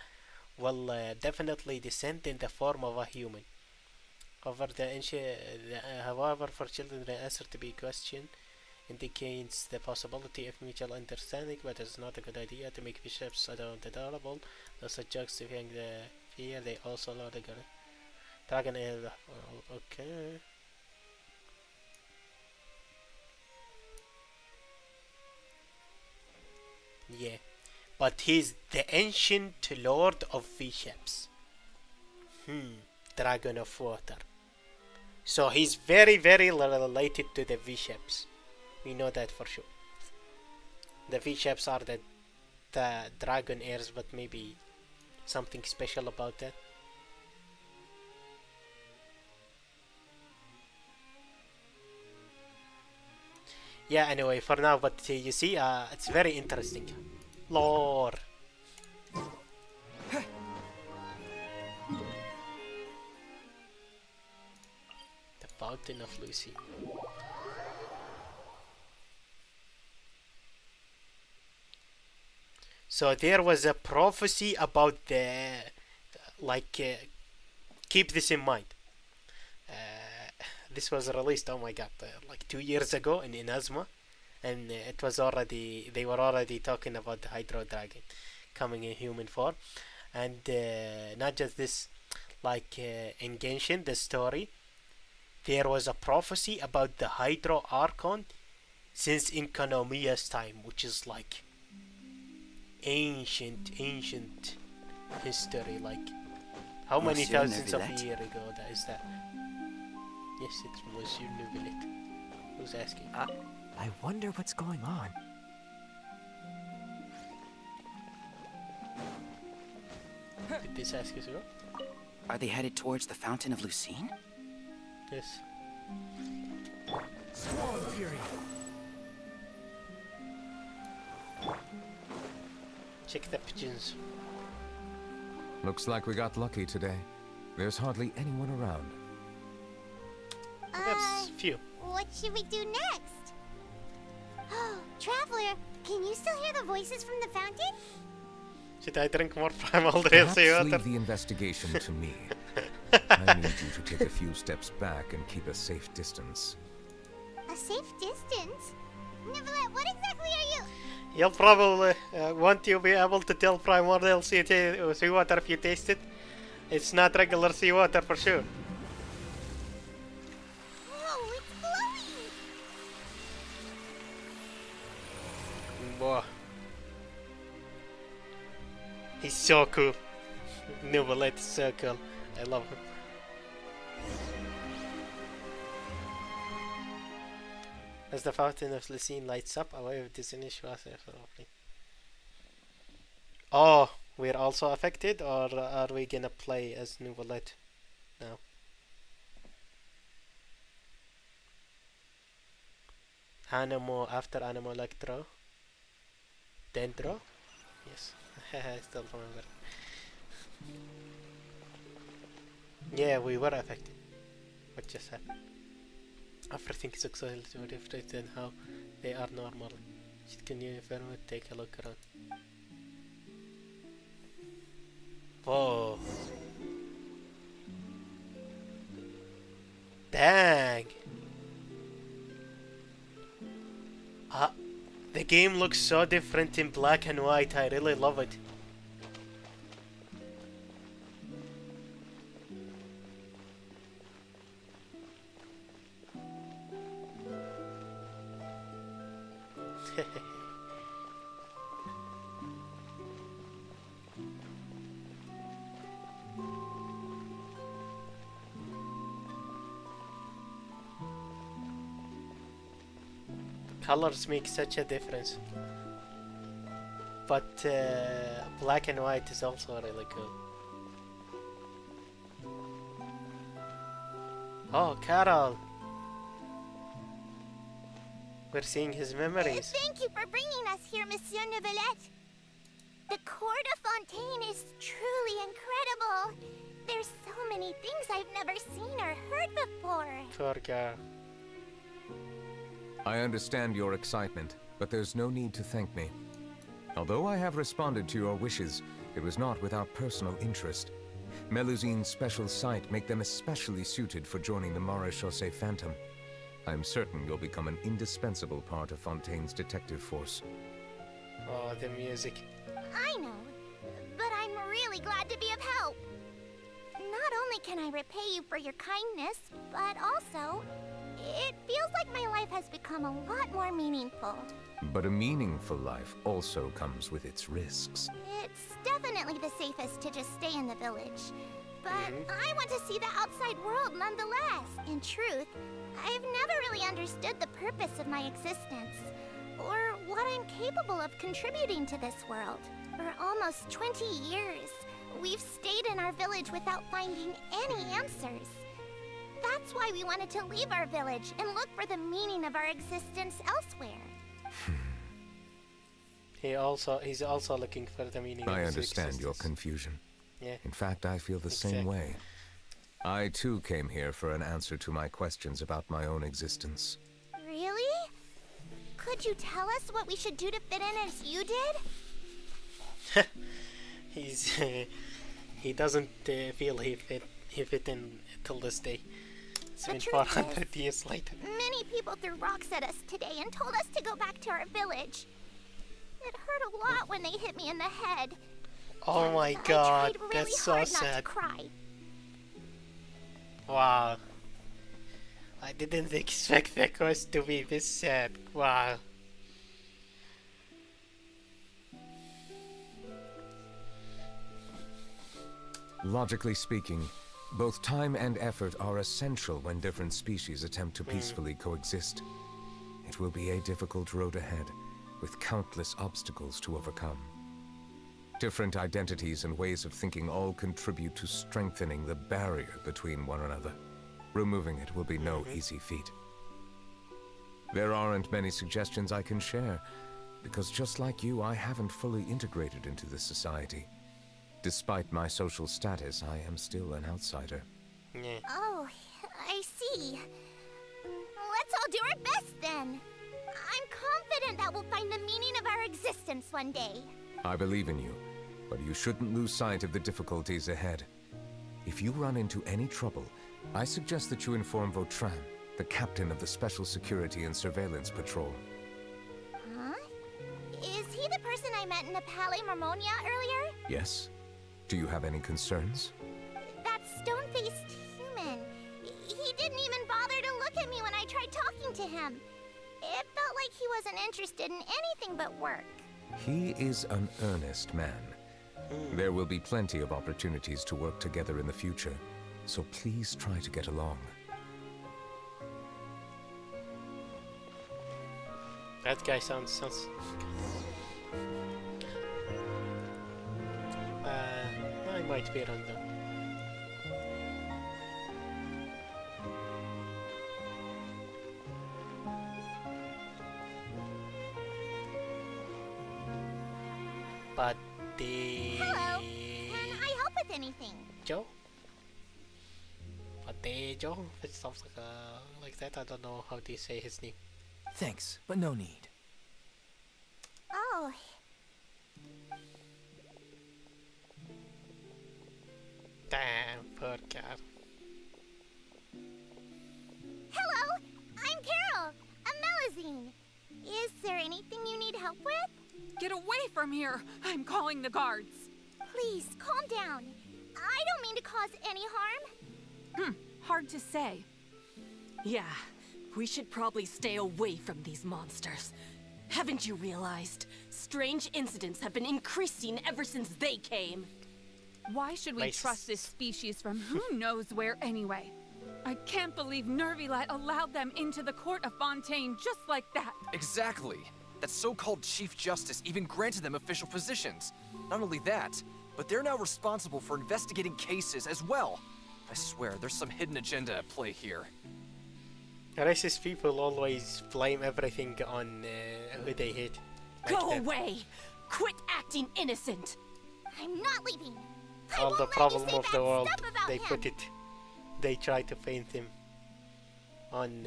will definitely descend in the form of a human. However, for children, the answer to be questioned indicates the possibility of mutual understanding, but it's not a good idea to make bishops adorable. Those are justifying the fear. They also lord the dragon. Okay. Yeah, but he's the ancient lord of fishaps. Dragon of water. So he's very, very related to the fishaps. We know that for sure. The fishaps are the dragon heirs, but maybe something special about that. Yeah, anyway, for now, but you see, it's very interesting. Lore. The Fountain of Lucy. So there was a prophecy about the, keep this in mind. This was released, oh my god, like 2 years ago in Inazuma, and it was already, they were already talking about the Hydro Dragon coming in human form, and not just this, like in Genshin, the story, there was a prophecy about the Hydro Archon since in Kanomiya's time, which is like ancient history, like how many thousands of years ago that is that? Yes, it's Monsieur Neuvillette. Who's asking? I wonder what's going on. Did this ask as well? Are they headed towards the Fountain of Lucine? Yes. Squall Fury. Check the pigeons. Looks like we got lucky today. There's hardly anyone around. There's few. What should we do next? Oh, Traveler, can you still hear the voices from the fountain? Should I drink more primal Perhaps DLC water? leave the investigation to me. I need you to take a few steps back and keep a safe distance. A safe distance? Neuvillette, what exactly are you? You'll probably want to be able to tell primordial seawater if you taste it. It's not regular seawater for sure. Whoa, it's glowing! Boy. He's so cool. Neuvillette is so cool. I love him. As the fountain of Lucine lights up, a wave of dizziness passes over me. Oh, we're also affected, or are we gonna play as Neuvillette now? Animo after Animo Electro. Dendro? Yes, I still remember. Yeah, we were affected. What just happened? Everything is exciting to reflect on how they are normal. Can you take a look around? Whoa. Dang. The game looks so different in black and white. I really love it. Colors make such a difference, but black and white is also really cool. Oh, Carol! We're seeing his memories. Thank you for bringing us here, Monsieur Neuvillette. The Court of Fontaine is truly incredible. There's so many things I've never seen or heard before. Poor girl. I understand your excitement, but there's no need to thank me. Although I have responded to your wishes, it was not without personal interest. Melusine's special sight make them especially suited for joining the Maréchaussée Phantom. I'm certain you'll become an indispensable part of Fontaine's detective force. Oh, the music. I know, but I'm really glad to be of help. Not only can I repay you for your kindness, but also, it feels like my life has become a lot more meaningful. But a meaningful life also comes with its risks. It's definitely the safest to just stay in the village. But I want to see the outside world nonetheless. In truth, I've never really understood the purpose of my existence, or what I'm capable of contributing to this world. For almost 20 years, we've stayed in our village without finding any answers. That's why we wanted to leave our village and look for the meaning of our existence elsewhere. He's also looking for the meaning I of his understand your existence. confusion. Yeah. In fact, I feel the same way. I too came here for an answer to my questions about my own existence. Really? Could you tell us what we should do to fit in as you did? He doesn't feel he fit in till this day. It's The been truth 400 years later. Many people threw rocks at us today and told us to go back to our village. It hurt a lot when they hit me in the head. Oh my I god, tried really that's so hard not to sad. cry. Wow. I didn't expect the quest to be this sad. Wow. Logically speaking, both time and effort are essential when different species attempt to peacefully coexist. It will be a difficult road ahead, with countless obstacles to overcome. Different identities and ways of thinking all contribute to strengthening the barrier between one another. Removing it will be no easy feat. There aren't many suggestions I can share, because just like you, I haven't fully integrated into this society. Despite my social status, I am still an outsider. Yeah. Oh, I see. Let's all do our best then. I'm confident that we'll find the meaning of our existence one day. I believe in you, but you shouldn't lose sight of the difficulties ahead. If you run into any trouble, I suggest that you inform Vautrin, the captain of the Special Security and Surveillance Patrol. Huh? Is he the person I met in the Palais Marmonia earlier? Yes? Do you have any concerns? That stone-faced human. He didn't even bother to look at me when I tried talking to him. It felt like he wasn't interested in anything but work. He is an earnest man. There will be plenty of opportunities to work together in the future, so please try to get along. That guy sounds. I might be random. But the Hello. Can I help with anything? Joe? But the Joe? It sounds like that. I don't know how to say his name. Thanks, but no need. Oh, Damn, poor cat. hello. I'm Carol, a Melazine. Is there anything you need help with? Get away from here! I'm calling the guards. Please, calm down. I don't mean to cause any harm. Hard to say. Yeah, we should probably stay away from these monsters. Haven't you realized? Strange incidents have been increasing ever since they came. Why should we Nice. trust this species from who knows where anyway? I can't believe Neuvillette allowed them into the court of Fontaine just like that. Exactly. That so-called Chief Justice even granted them official positions. Not only that, but they're now responsible for investigating cases as well. I swear, there's some hidden agenda at play here. Racist people always blame everything on who they hate. Like Go that. away! Quit acting innocent! I'm not leaving. I All won't the let you problem say of bad the world, stuff about they him. put it. They try to paint him on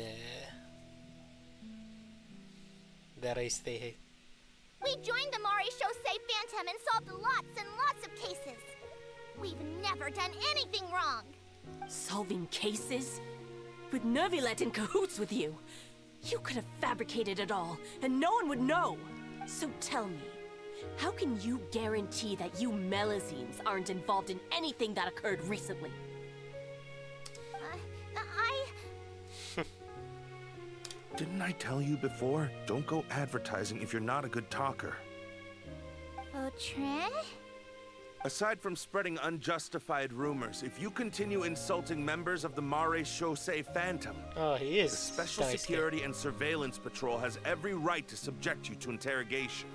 the race they hate. We joined the Mari Shosei Phantom and solved lots and lots of cases. We've never done anything wrong. Solving cases? With Neuvillette in cahoots with you. You could have fabricated it all, and no one would know. So tell me, how can you guarantee that you Melazines aren't involved in anything that occurred recently? Didn't I tell you before? Don't go advertising if you're not a good talker. Vautrin? Aside from spreading unjustified rumors, if you continue insulting members of the Mare Shosei Phantom, Oh, he is. the Special nice guy. Security and Surveillance Patrol has every right to subject you to interrogation.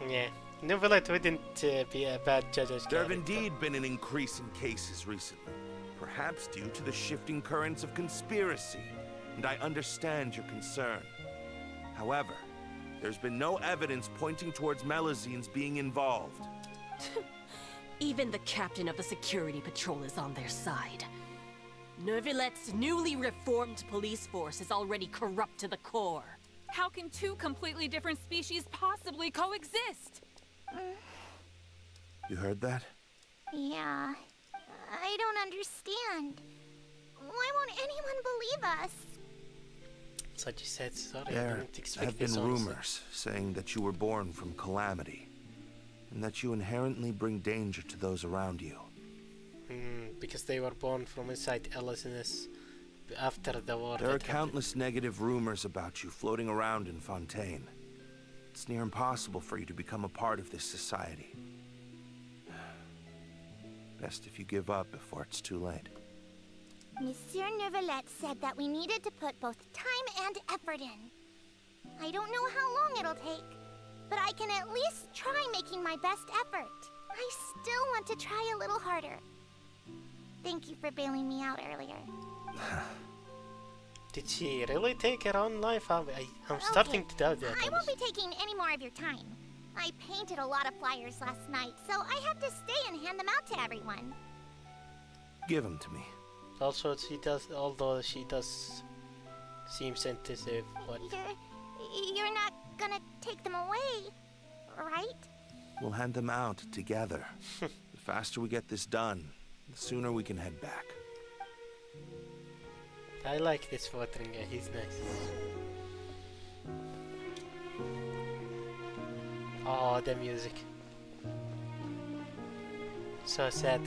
Yeah. Neuvillette wouldn't be a bad judge as There have character. indeed been an increase in cases recently, perhaps due to the shifting currents of conspiracy, and I understand your concern. However, there's been no evidence pointing towards Melazines being involved. Even the captain of the security patrol is on their side. Neuvillette's newly reformed police force is already corrupt to the core. How can two completely different species possibly coexist? You heard that? Yeah. I don't understand. Why won't anyone believe us? So you said sorry. I There didn't expect have been this, honestly. rumors saying that you were born from calamity, and that you inherently bring danger to those around you. Because they were born from inside Ellisness after the war. There are that happened. countless negative rumors about you floating around in Fontaine. It's near impossible for you to become a part of this society. Best if you give up before it's too late. Monsieur Neuvillette said that we needed to put both time and effort in. I don't know how long it'll take, but I can at least try making my best effort. I still want to try a little harder. Thank you for bailing me out earlier. Did she really take her own life? I'm starting to doubt that. I won't be taking any more of your time. I painted a lot of flyers last night, so I have to stay and hand them out to everyone. Give them to me. Also, she does, although she does seem sensitive, but You're not gonna take them away, right? We'll hand them out together. The faster we get this done, the sooner we can head back. I like this watering guy. He's nice. Oh, the music. So sad.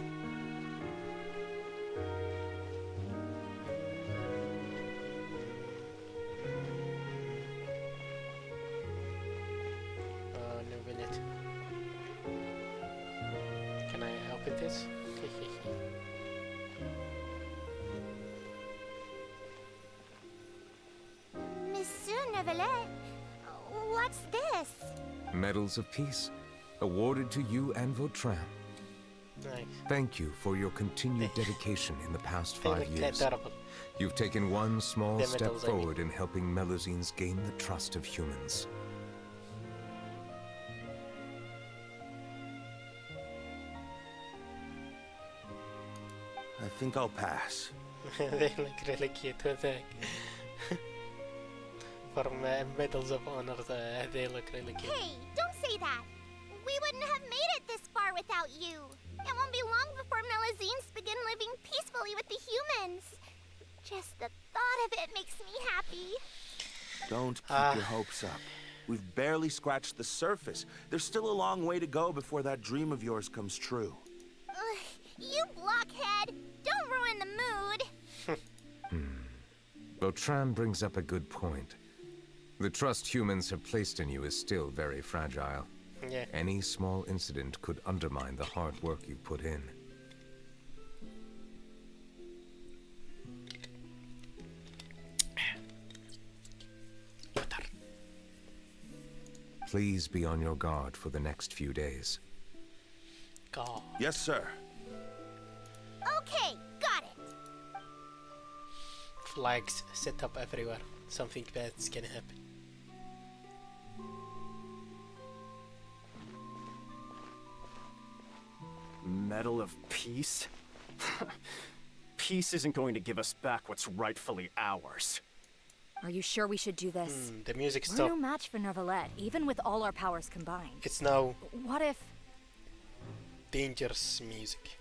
Oh, Neuvillette. Can I open this? Monsieur Neuvillette, What's this? Medals of Peace, awarded to you and Vautrin. Nice. Thank you for your continued dedication in the past They 5 look years. adorable. You've taken one small The step medals, I mean. forward in helping Melusines gain the trust of humans. I think I'll pass. They look really cute, don't they? For medals of honor, they look really cute. Hey, don't say that. We wouldn't have made it this far without you. It won't be long before Melusines begin living peacefully with the humans. Just the thought of it makes me happy. Don't keep your hopes up. We've barely scratched the surface. There's still a long way to go before that dream of yours comes true. Ugh, you blockhead! Don't ruin the mood! Vautrin brings up a good point. The trust humans have placed in you is still very fragile. Yeah. Any small incident could undermine the hard work you've put in. Please be on your guard for the next few days. God. Yes, sir. Okay, got it. Flags set up everywhere. Something bad's gonna happen. Medal of Peace? Peace isn't going to give us back what's rightfully ours. Are you sure we should do this? The music We're stopped. no match for Neuvillette, even with all our powers combined. It's now What if... dangerous music.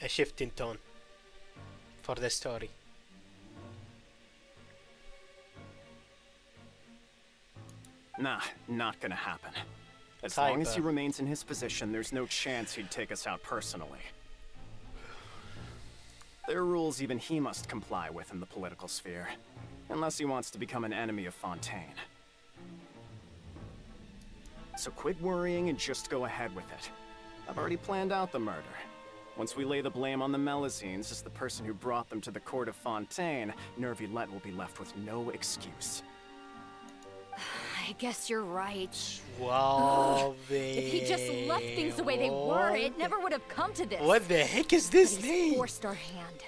A shift in tone for the story. Nah, not gonna happen. As Type, long as he remains in his position, there's no chance he'd take us out personally. There are rules even he must comply with in the political sphere, unless he wants to become an enemy of Fontaine. So quit worrying and just go ahead with it. I've already planned out the murder. Once we lay the blame on the Melusines as the person who brought them to the court of Fontaine, Neuvillette will be left with no excuse. I guess you're right. Suave. If he just left things the way they were, it never would have come to this. What the heck is this But he's name? forced our hand.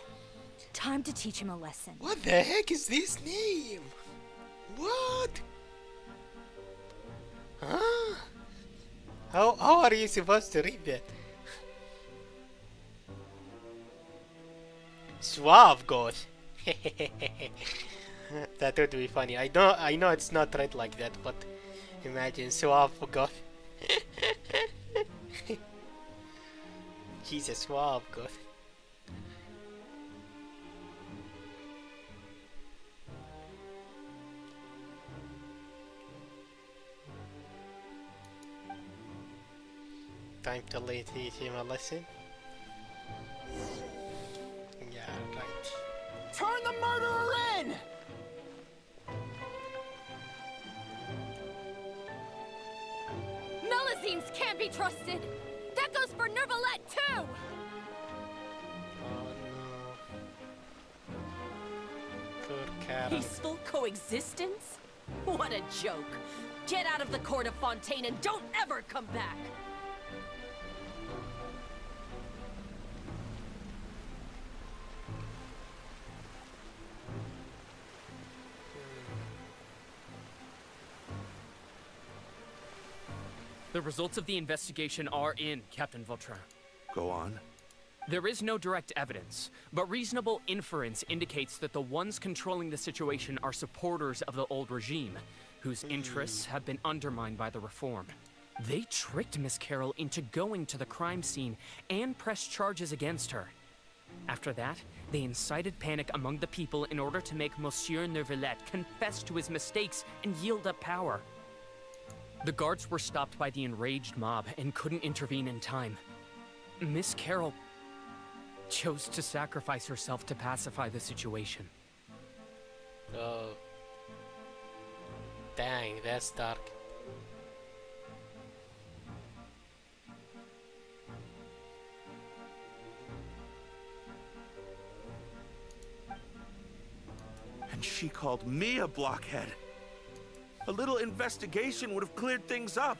Time to teach him a lesson. What the heck is this name? What? Huh? How are you supposed to read that? Suave God. That would be funny. I know it's not read like that, but imagine Suave God. Jesus, Suave God. Time to teach him a lesson. Yeah, right. Turn the murderer in! Melusines can't be trusted! That goes for Neuvillette, too! Oh no. Poor Karen. Peaceful coexistence? What a joke. Get out of the court of Fontaine and don't ever come back. The results of the investigation are in, Captain Vautrin. Go on. There is no direct evidence, but reasonable inference indicates that the ones controlling the situation are supporters of the old regime, whose interests have been undermined by the reform. They tricked Miss Carroll into going to the crime scene and pressed charges against her. After that, they incited panic among the people in order to make Monsieur Neuvillette confess to his mistakes and yield up power. The guards were stopped by the enraged mob and couldn't intervene in time. Miss Carroll chose to sacrifice herself to pacify the situation. Oh. Dang, that's dark. And she called me a blockhead. A little investigation would have cleared things up.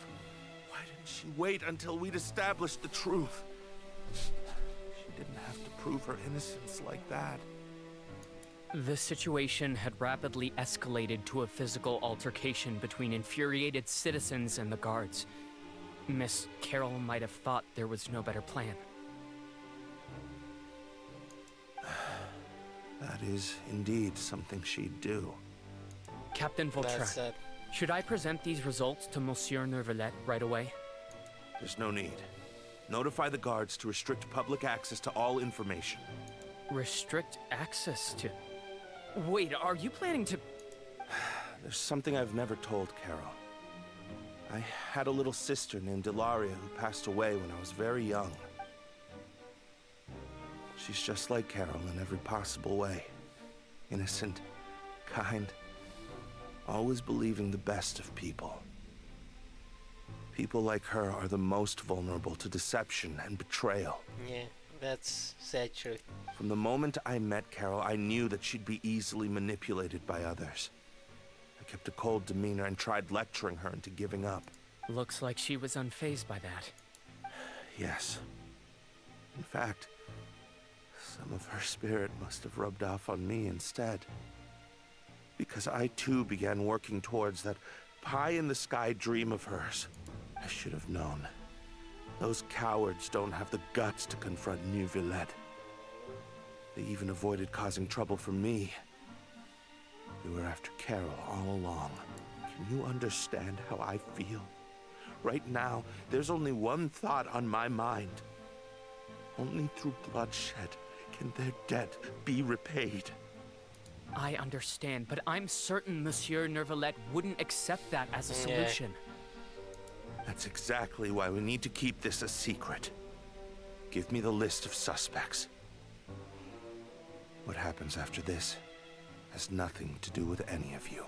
Why didn't she wait until we'd established the truth? She didn't have to prove her innocence like that. The situation had rapidly escalated to a physical altercation between infuriated citizens and the guards. Miss Carroll might have thought there was no better plan. That is indeed something she'd do. Captain Vautrin, should I present these results to Monsieur Neuvillette right away? There's no need. Notify the guards to restrict public access to all information. Restrict access to... Wait, are you planning to... There's something I've never told Carol. I had a little sister named Ilaria who passed away when I was very young. She's just like Carol in every possible way. Innocent, kind, always believing the best of people. People like her are the most vulnerable to deception and betrayal. Yeah, that's sad truth. From the moment I met Carol, I knew that she'd be easily manipulated by others. I kept a cold demeanor and tried lecturing her into giving up. Looks like she was unfazed by that. Yes. In fact, some of her spirit must have rubbed off on me instead. Because I too began working towards that pie-in-the-sky dream of hers. I should have known. Those cowards don't have the guts to confront Neuvillette. They even avoided causing trouble for me. They were after Carol all along. Can you understand how I feel? Right now, there's only one thought on my mind. Only through bloodshed can their debt be repaid. I understand, but I'm certain Monsieur Neuvillette wouldn't accept that as a solution. That's exactly why we need to keep this a secret. Give me the list of suspects. What happens after this has nothing to do with any of you.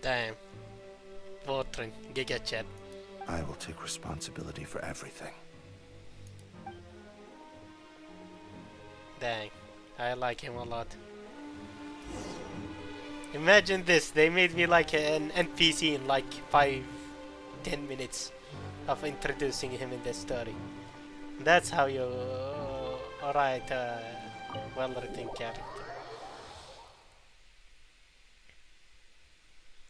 Damn. Vautrin, Giga Chat. I will take responsibility for everything. Dang, I like him a lot. Imagine this, they made me like an NPC in like 5-10 minutes of introducing him in the story. That's how you write a well-written character.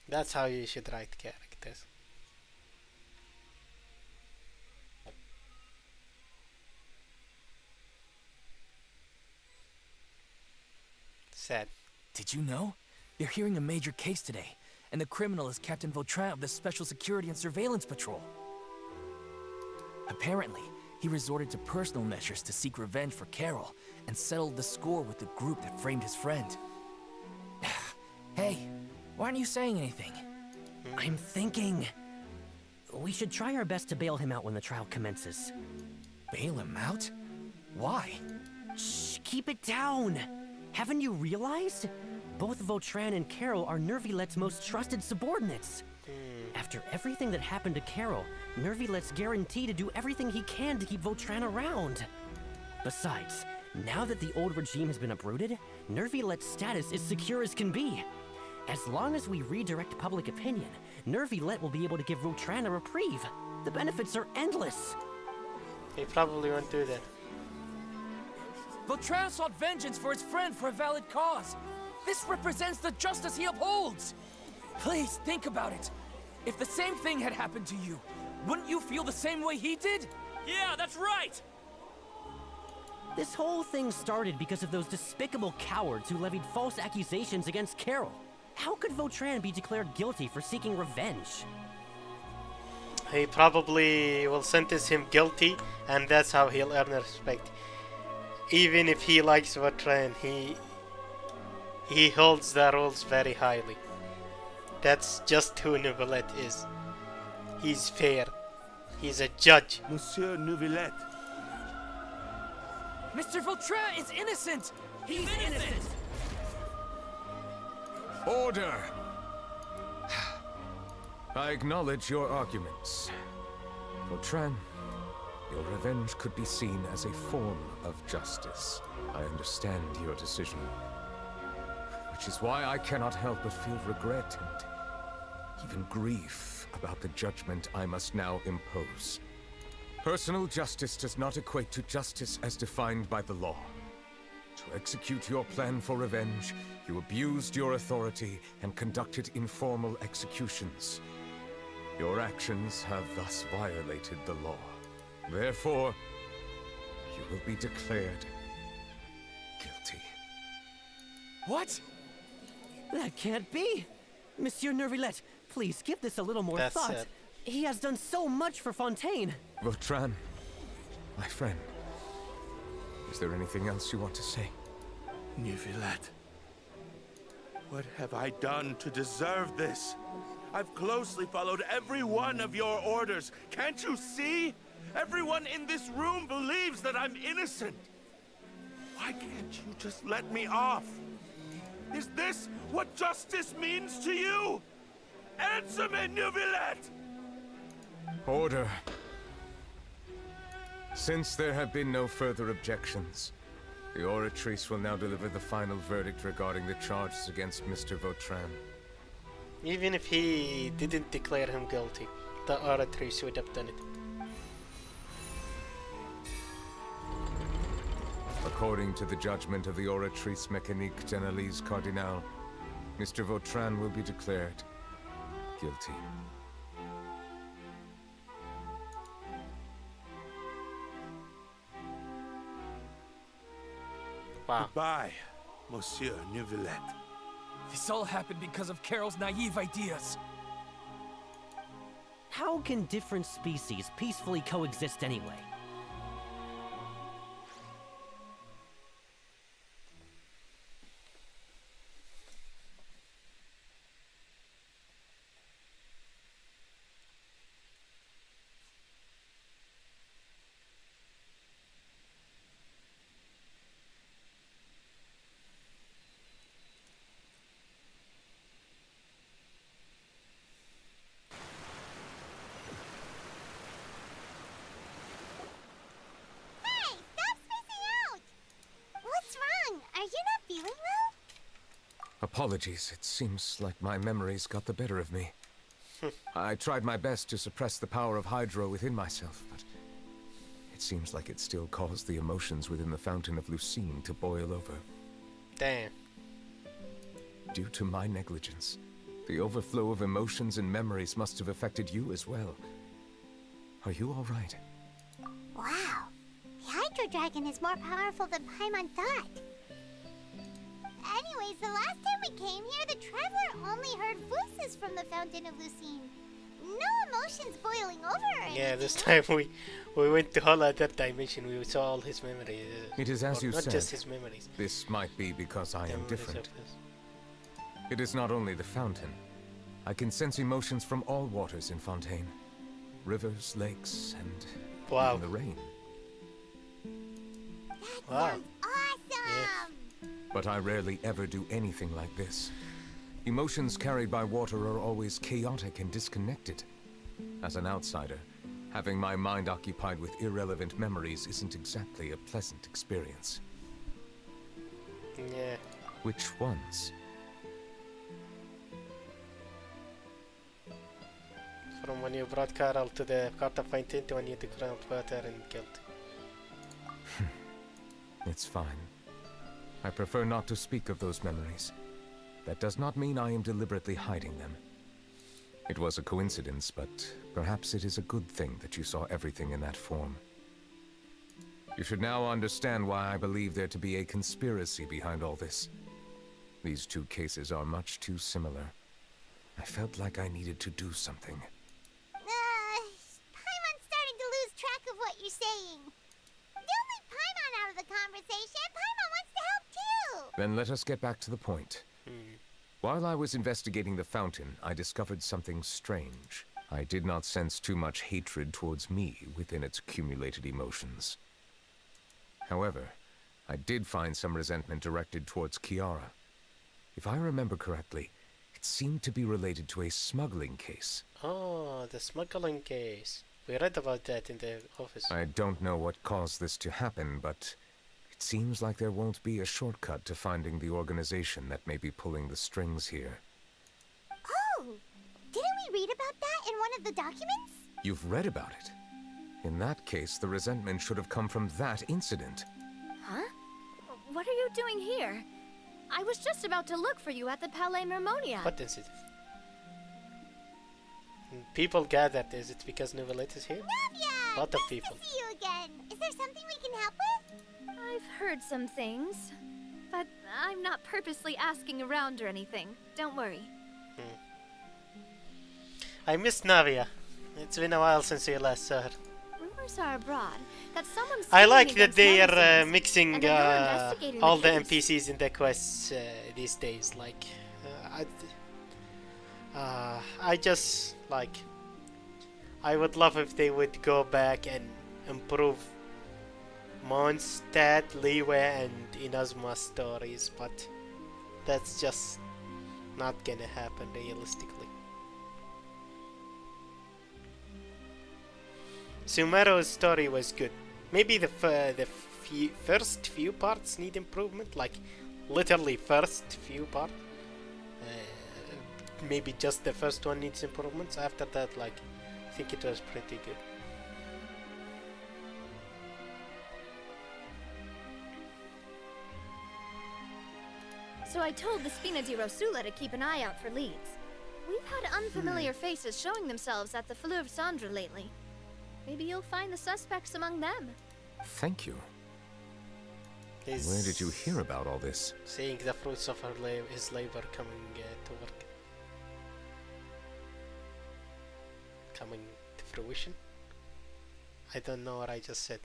That's how you should write characters. Sad. Did you know? They're hearing a major case today, and the criminal is Captain Vautrin of the Special Security and Surveillance Patrol. Apparently, he resorted to personal measures to seek revenge for Carol and settled the score with the group that framed his friend. Hey, why aren't you saying anything? I'm thinking... we should try our best to bail him out when the trial commences. Bail him out? Why? Shh, keep it down! Haven't you realized? Both Vautrin and Carol are Neuvillette's most trusted subordinates. After everything that happened to Carol, Neuvillette's guaranteed to do everything he can to keep Vautrin around. Besides, now that the old regime has been uprooted, Neuvillette's status is secure as can be. As long as we redirect public opinion, Neuvillette will be able to give Vautrin a reprieve. The benefits are endless. He probably won't do that. Vautrin sought vengeance for his friend for a valid cause. This represents the justice he upholds. Please, think about it. If the same thing had happened to you, wouldn't you feel the same way he did? Yeah, that's right! This whole thing started because of those despicable cowards who levied false accusations against Carol. How could Vautrin be declared guilty for seeking revenge? He probably will sentence him guilty, and that's how he'll earn respect. Even if he likes Vautrin, he holds the rules very highly. That's just who Neuvillette is. He's fair. He's a judge. Monsieur Neuvillette. Mr. Vautrin is innocent! He's innocent! Order! I acknowledge your arguments. Vautrin, your revenge could be seen as a form of justice. I understand your decision, which is why I cannot help but feel regret and even grief about the judgment I must now impose. Personal justice does not equate to justice as defined by the law. To execute your plan for revenge, you abused your authority and conducted informal executions. Your actions have thus violated the law. Therefore, you will be declared guilty. What? That can't be! Monsieur Neuvillette, please give this a little more That's thought. it. He has done so much for Fontaine. Vautrin, my friend, is there anything else you want to say? Neuvillette, what have I done to deserve this? I've closely followed every one of your orders. Can't you see? Everyone in this room believes that I'm innocent. Why can't you just let me off? Is this what justice means to you? Answer me, Neuvillette! Order. Since there have been no further objections, the Oratrice will now deliver the final verdict regarding the charges against Mr. Vautrin. Even if he didn't declare him guilty, the Oratrice would have done it. According to the judgment of the Oratrice Mécanique d'Analyse Cardinal, Mr. Vautrin will be declared guilty. Wow. Goodbye, Monsieur Neuvillette. This all happened because of Carol's naive ideas. How can different species peacefully coexist anyway? Hey, stop spacing out! What's wrong? Are you not feeling well? Apologies, it seems like my memories got the better of me. I tried my best to suppress the power of Hydro within myself, but it seems like it still caused the emotions within the Fountain of Lucine to boil over. Damn. Due to my negligence, the overflow of emotions and memories must have affected you as well. Are you all right? Wow. The Hydro Dragon is more powerful than Paimon thought. Anyways, the last time we came here, the Traveler only heard voices from the Fountain of Lucine. No emotions boiling over or anything. Yeah, this time we went to whole other dimension. We saw all his memories. It is as Or you not said. just his memories. This might be because I am Memories different. of his- It is not only the fountain. I can sense emotions from all waters in Fontaine. Rivers, lakes, and Wow. even the rain. Wow. Awesome! But I rarely ever do anything like this. Emotions carried by water are always chaotic and disconnected. As an outsider, having my mind occupied with irrelevant memories isn't exactly a pleasant experience. Yeah. Which ones? From when you brought Carol to the Court of Fontaine to when you declared Vautrin guilty. It's fine. I prefer not to speak of those memories. That does not mean I am deliberately hiding them. It was a coincidence, but perhaps it is a good thing that you saw everything in that form. You should now understand why I believe there to be a conspiracy behind all this. These two cases are much too similar. I felt like I needed to do something. Paimon's starting to lose track of what you're saying. Don't leave Paimon out of the conversation. Paimon wants to help too. Then let us get back to the point. While I was investigating the fountain, I discovered something strange. I did not sense too much hatred towards me within its accumulated emotions. However, I did find some resentment directed towards Kiara. If I remember correctly, it seemed to be related to a smuggling case. Oh, the smuggling case. We read about that in the office. I don't know what caused this to happen, but it seems like there won't be a shortcut to finding the organization that may be pulling the strings here. Oh, didn't read about that in one of the documents? You've read about it? In that case, the resentment should have come from that incident. Huh? What are you doing here? I was just about to look for you at the Palais Mermonia. What incident? People gathered. Is it because Neuvillette is here? Navia! Lot of Nice people. to see you again. Is there something we can help with? I've heard some things, but I'm not purposely asking around or anything. Don't worry. I miss Navia. It's been a while since we last saw her. Rumors are abroad that someone's I scheming like that against they are Melusines, mixing and that you're investigating all the case. NPCs in the quests these days. Like, I just like. I would love if they would go back and improve Mondstadt, Liyue, and Inazuma stories, but that's just not gonna happen realistically. Sumeru's story was good. Maybe the first few parts need improvement, like literally first few parts. Maybe just the first one needs improvements. After that, like, I think it was pretty good. So I told the Spina di Rosula to keep an eye out for leads. We've had unfamiliar faces showing themselves at the Fleuve Cendre lately. Maybe you'll find the suspects among them. Thank you. Where did you hear about all this? Seeing the fruits of his labor coming to work. Coming to fruition? I don't know what I just said.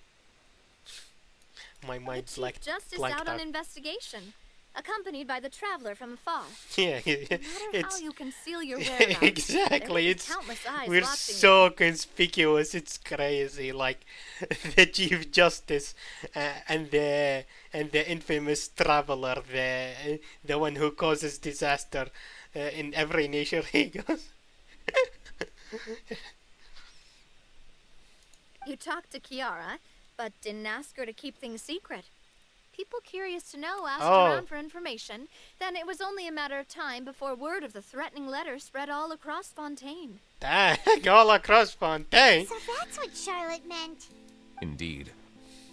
My mind The blanked Chief Justice blanked out on out. investigation, accompanied by the Traveler from afar. Yeah, No matter it's how you conceal your whereabouts, exactly. there It's are countless eyes we're watching so conspicuous. It's crazy. Like the Chief Justice and the infamous Traveler, the one who causes disaster in every nation he goes. You talked to Kiara, but didn't ask her to keep things secret. People curious to know asked around for information. Then it was only a matter of time before word of the threatening letter spread all across Fontaine. Dang, all across Fontaine. So that's what Charlotte meant. Indeed.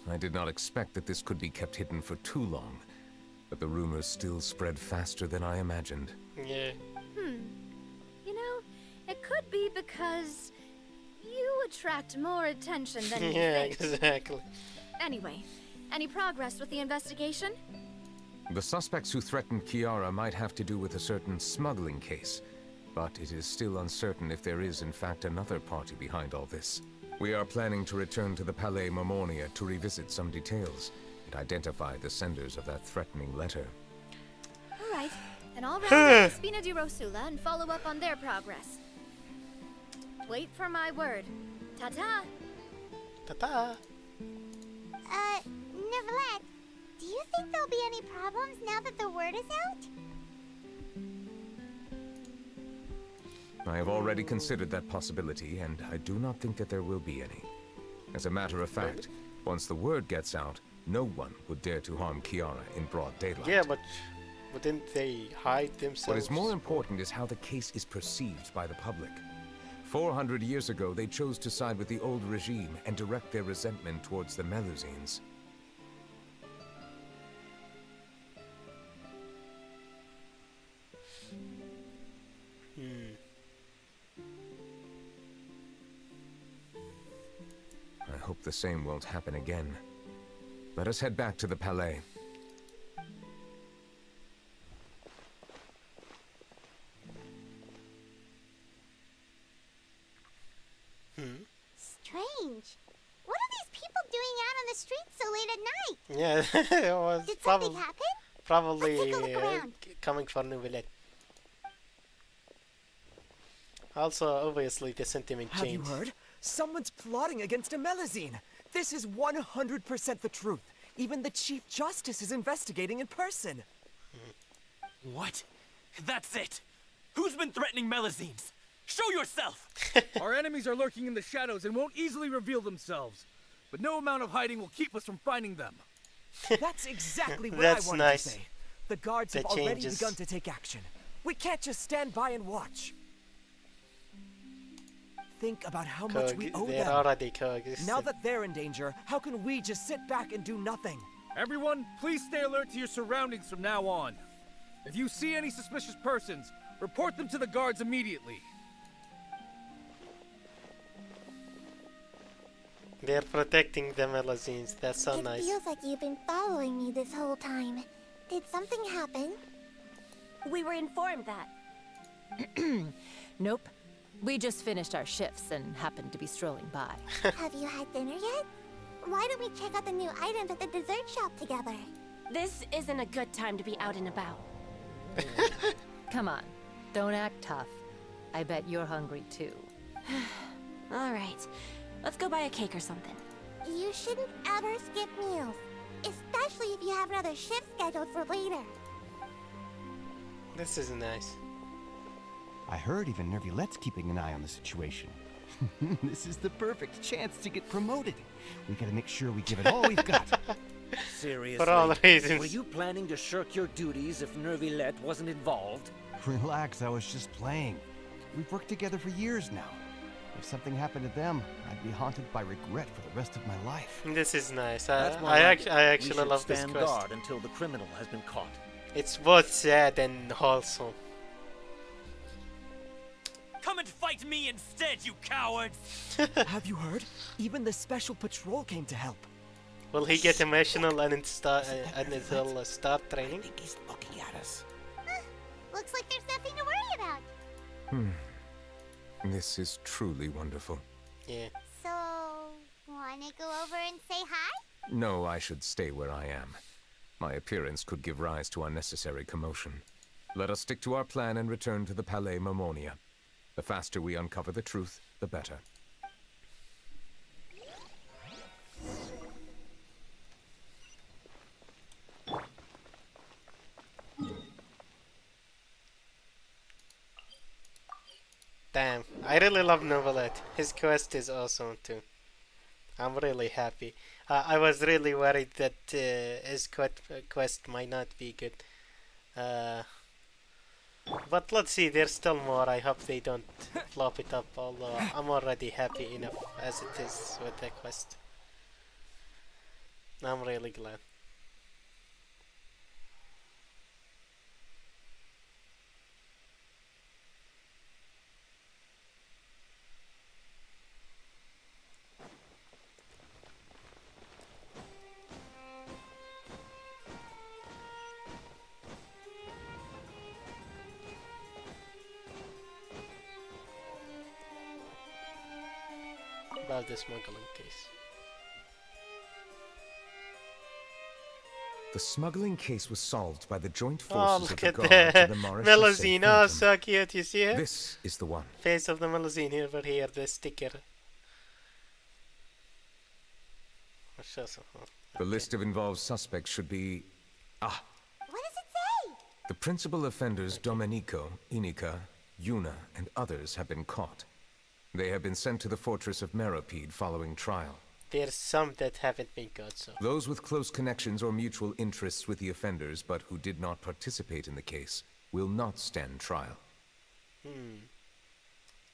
I did not expect that this could be kept hidden for too long, but the rumors still spread faster than I imagined. Yeah. You know, it could be because you attract more attention than you Yeah, think. exactly. Anyway, any progress with the investigation? The suspects who threatened Kiara might have to do with a certain smuggling case, but it is still uncertain if there is in fact another party behind all this. We are planning to return to the Palais Mermonia to revisit some details and identify the senders of that threatening letter. All right, then I'll round up the Spina di Rosula and follow up on their progress. Wait for my word. Ta-ta! Ta-ta! Neuvillette, do you think there'll be any problems now that the word is out? I have already considered that possibility, and I do not think that there will be any. As a matter of fact, once the word gets out, no one would dare to harm Kiara in broad daylight. Yeah, but wouldn't they hide themselves? What is more important is how the case is perceived by the public. 400 years ago, they chose to side with the old regime and direct their resentment towards the Melusines. I hope the same won't happen again. Let us head back to the Palais. Strange. What are these people doing out on the streets so late at night? Yeah, it was Did something happen? probably Let's take a look around. coming for Neuvillette. Also, obviously, the sentiment Have you changed. heard? Someone's plotting against a Melusine. This is 100% the truth. Even the Chief Justice is investigating in person. What? That's it! Who's been threatening Melusines? Show yourself! Our enemies are lurking in the shadows and won't easily reveal themselves. But no amount of hiding will keep us from finding them. That's exactly what That's I wanted nice. to say. The guards That have already changes. begun to take action. We can't just stand by and watch. think about how much we owe they're them. already coexisting. Now that they're in danger, how can we just sit back and do nothing? Everyone, please stay alert to your surroundings from now on. If you see any suspicious persons, report them to the guards immediately. They're protecting the Melusines. That's so nice. It feels like you've been following me this whole time. Did something happen? We were informed that. Nope. We just finished our shifts and happened to be strolling by. Have you had dinner yet? Why don't we check out the new items at the dessert shop together? This isn't a good time to be out and about. Come on, don't act tough. I bet you're hungry too. All right, let's go buy a cake or something. You shouldn't ever skip meals, especially if you have another shift scheduled for later. This is nice. I heard even Neuvillette's keeping an eye on the situation. This is the perfect chance to get promoted. We gotta make sure we give it all we've got. Seriously? For all reasons. Were you planning to shirk your duties if Neuvillette wasn't involved? Relax, I was just playing. We've worked together for years now. If something happened to them, I'd be haunted by regret for the rest of my life. This is nice. That's more I like it. actually We love should this stand quest. guard until the criminal has been caught. It's both sad and wholesome. Come and fight me instead, you cowards! Have you heard? Even the special patrol came to help. Will he get emotional and start training? I think he's looking at us. Looks like there's nothing to worry about. This is truly wonderful. Yeah. So, wanna go over and say hi? No, I should stay where I am. My appearance could give rise to unnecessary commotion. Let us stick to our plan and return to the Palais Mermonia. The faster we uncover the truth, the better. Damn, I really love Neuvillette. His quest is awesome too. I'm really happy. I was really worried that his quest might not be good. But let's see, there's still more. I hope they don't flop it up, although I'm already happy enough as it is with the quest. I'm really glad. About the smuggling case. The smuggling case was solved by the joint Oh, forces look of at the guards the and the Maréchal Melusine. Oh, Phantom. so cute. You see it? This is the one. Face of the Melusine over here, the sticker. The list of involved suspects should be... Ah! What does it say? The principal offenders Domenico, Inica, Yuna, and others have been caught. They have been sent to the fortress of Meropide following trial. There's some that haven't been caught, so. Those with close connections or mutual interests with the offenders but who did not participate in the case will not stand trial.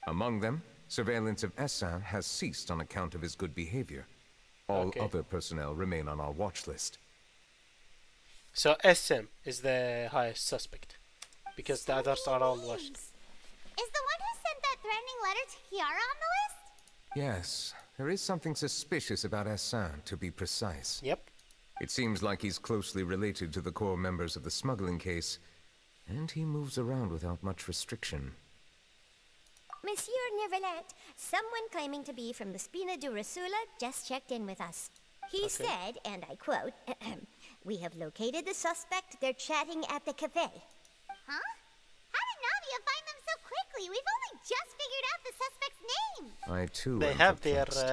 Among them, surveillance of Essin has ceased on account of his good behavior. All other personnel remain on our watch list. So SM is the highest suspect, because the others are all lost. Is the one who sent that threatening letter to Kiara on the list? Yes, there is something suspicious about Essin, to be precise. Yep. It seems like he's closely related to the core members of the smuggling case, and he moves around without much restriction. Monsieur Neuvillette, someone claiming to be from the Spina Durasula just checked in with us. He said, and I quote, "We have located the suspect. They're chatting at the cafe." Huh? How did Navia find them so quickly? We've only just figured out the suspect's name. I too They am have perplexed.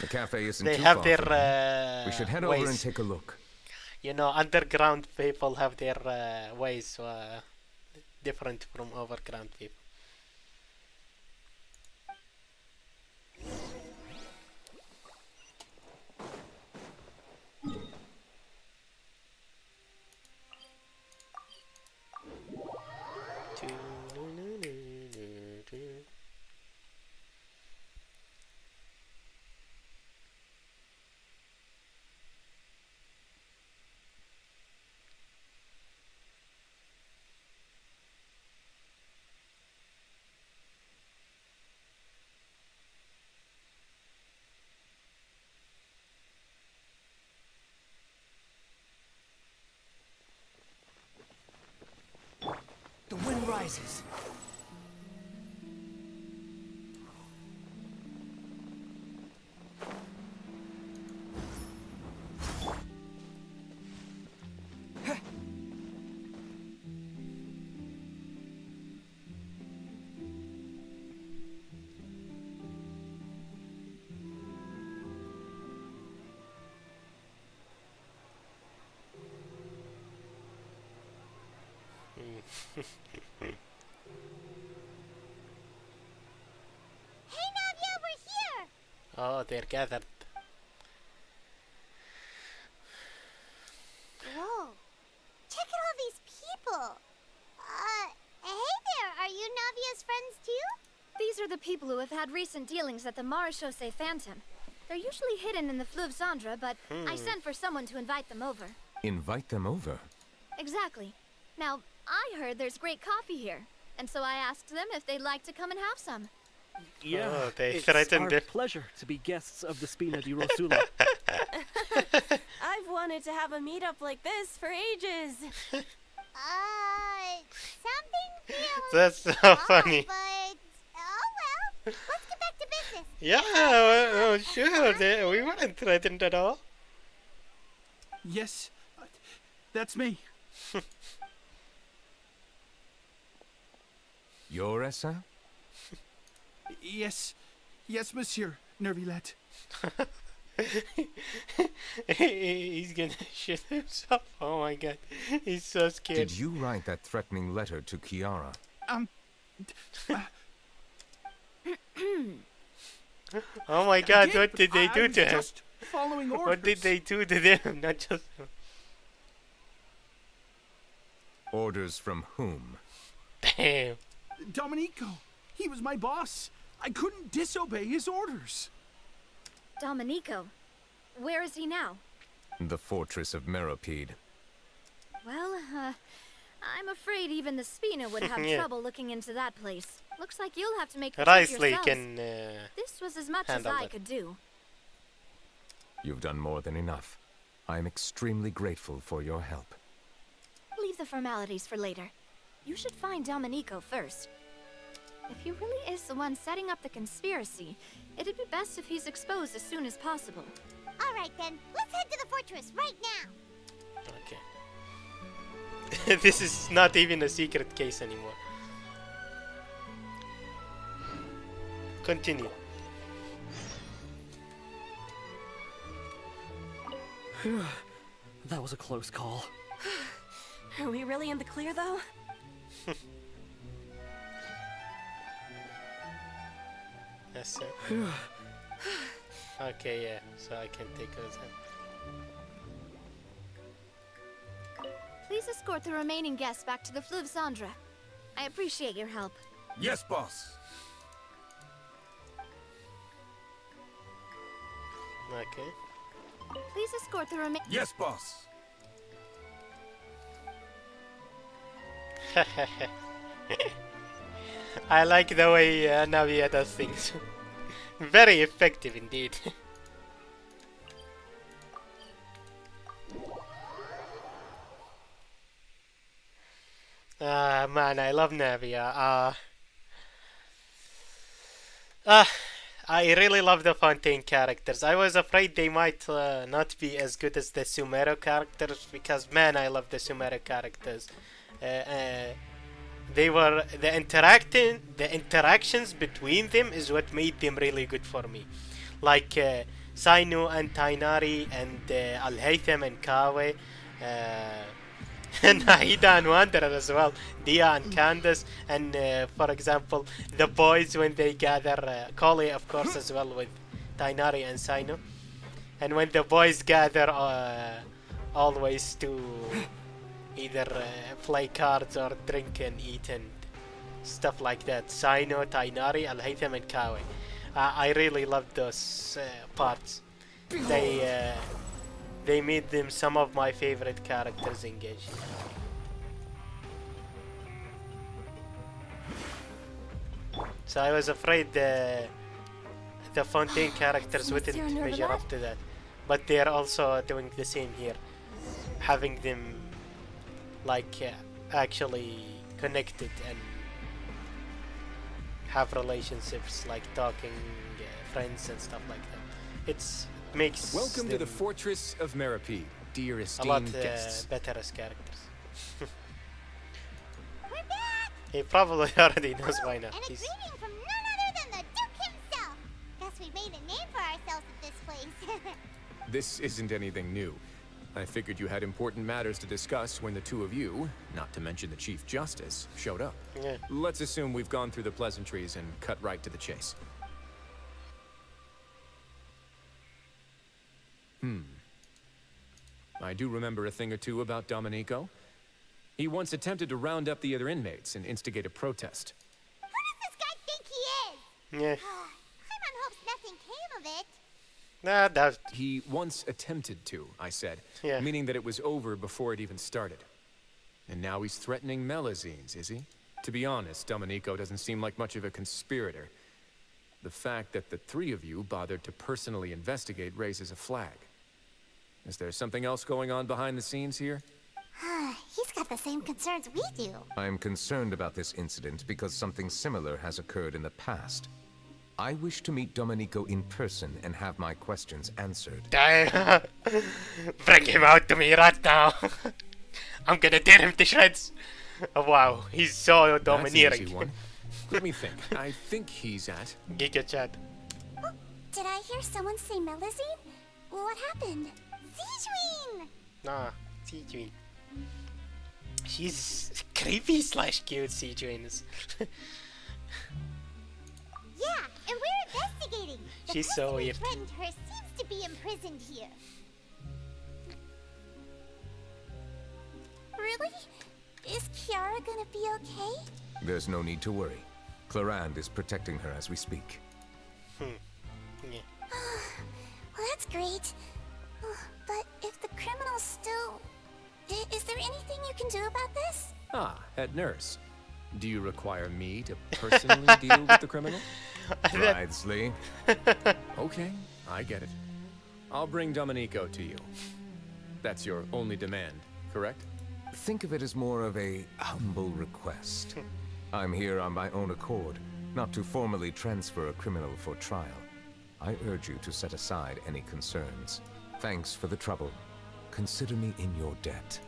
The cafe isn't they too have far their from here. We should head over and ways. take a look. You know, underground people have their ways different from overground people. rises. Hey, Navia, we're here! Oh, they're gathered. Whoa. Check out all these people. Hey there, are you Navia's friends too? These are the people who have had recent dealings at the Marechaussee Phantom. They're usually hidden in the Fleuve Cendre, but I sent for someone to invite them over. Invite them over? Exactly. Now, I heard there's great coffee here, and so I asked them if they'd like to come and have some. Yeah, Oh, they it's threatened our it. pleasure to be guests of the Spina di Rosula. I've wanted to have a meetup like this for ages. Something feels That's so off, funny. But, oh well. Let's get back to business. Yeah, well, sure. We weren't threatened at all. Yes, that's me. You're Essa? Yes, monsieur Neuvillette. He's gonna shit himself. Oh my god, he's so scared. Did you write that threatening letter to Kiara? Oh my god, Again, what did they do to him? just following orders. What did they do to them? Not just him. Orders from whom? Damn. Domenico, he was my boss. I couldn't disobey his orders. Domenico, where is he now? The fortress of Meropide. Well, I'm afraid even the Spina would have Yeah. trouble looking into that place. Looks like you'll have to make the trip Risley yourselves. can This was as much as handle I it. could do. You've done more than enough. I am extremely grateful for your help. Leave the formalities for later. You should find Domenico first. If he really is the one setting up the conspiracy, it'd be best if he's exposed as soon as possible. All right then, let's head to the fortress right now. Okay. This is not even a secret case anymore. Continue. That was a close call. Are we really in the clear, though? Yes, sir. Okay, yeah, so I can take those in. Please escort the remaining guests back to the Fleuve Cendre. I appreciate your help. Yes, boss. Okay. Please escort the remaining. Yes, boss. I like the way Navia does things. Very effective indeed. Man, I love Navia. I really love the Fontaine characters. I was afraid they might not be as good as the Sumero characters because, man, I love the Sumero characters. They were the interactions between them is what made them really good for me. Like Sainu and Tainari and Al-Haytham and Kawe. And Naida and Wanderer as well, Dia and Candace, and for example, the boys when they gather, Koli of course as well with Tainari and Saino, and when the boys gather always to either play cards or drink and eat and stuff like that. Saino, Tainari, Al-Haytham and Kawe. I really loved those parts. They made them some of my favorite characters in Genshin. So I was afraid the Fontaine characters wouldn't measure up to that. But they're also doing the same here. Having them like actually connected and have relationships, like talking, friends and stuff like that. It makes Welcome to the them fortress of Meripede, dear a lot esteemed guests. better as characters. He probably already knows by now. And a He's greeting from none other than the Duke himself. Guess we made a name for ourselves at this place. This isn't anything new. I figured you had important matters to discuss when the two of you, not to mention the Chief Justice, showed up. Yeah. Let's assume we've gone through the pleasantries and cut right to the chase. I do remember a thing or two about Domenico. He once attempted to round up the other inmates and instigate a protest. Who does this guy think he is? Yeah. Paimon hopes nothing came of it. Nah, that. He once attempted to, I said, Yeah. meaning that it was over before it even started. And now he's threatening Melazines, is he? To be honest, Domenico doesn't seem like much of a conspirator. The fact that the three of you bothered to personally investigate raises a flag. Is there something else going on behind the scenes here? He's got the same concerns we do. I am concerned about this incident because something similar has occurred in the past. I wish to meet Domenico in person and have my questions answered. Bring him out to me right now. I'm gonna tear him to shreds. Oh, wow, he's so That's an domineering. easy one. Let me think. I think he's at... Giga Chat. Oh, did I hear someone say Melazine? What happened? Sijuin! Nah, Sijuin. She's creepy / cute, Sijuin is. Yeah, and we're investigating. The She's person so who weird. threatened her seems to be imprisoned here. Really? Is Kiara gonna be okay? There's no need to worry. Clarande is protecting her as we speak. Yeah. Well, that's great. But if the criminal's still... Is there anything you can do about this? Ah, head nurse. Do you require me to personally deal with the criminal? Writhely. Okay, I get it. I'll bring Domenico to you. That's your only demand, correct? Think of it as more of a humble request. I'm here on my own accord, not to formally transfer a criminal for trial. I urge you to set aside any concerns. Thanks for the trouble. Consider me in your debt.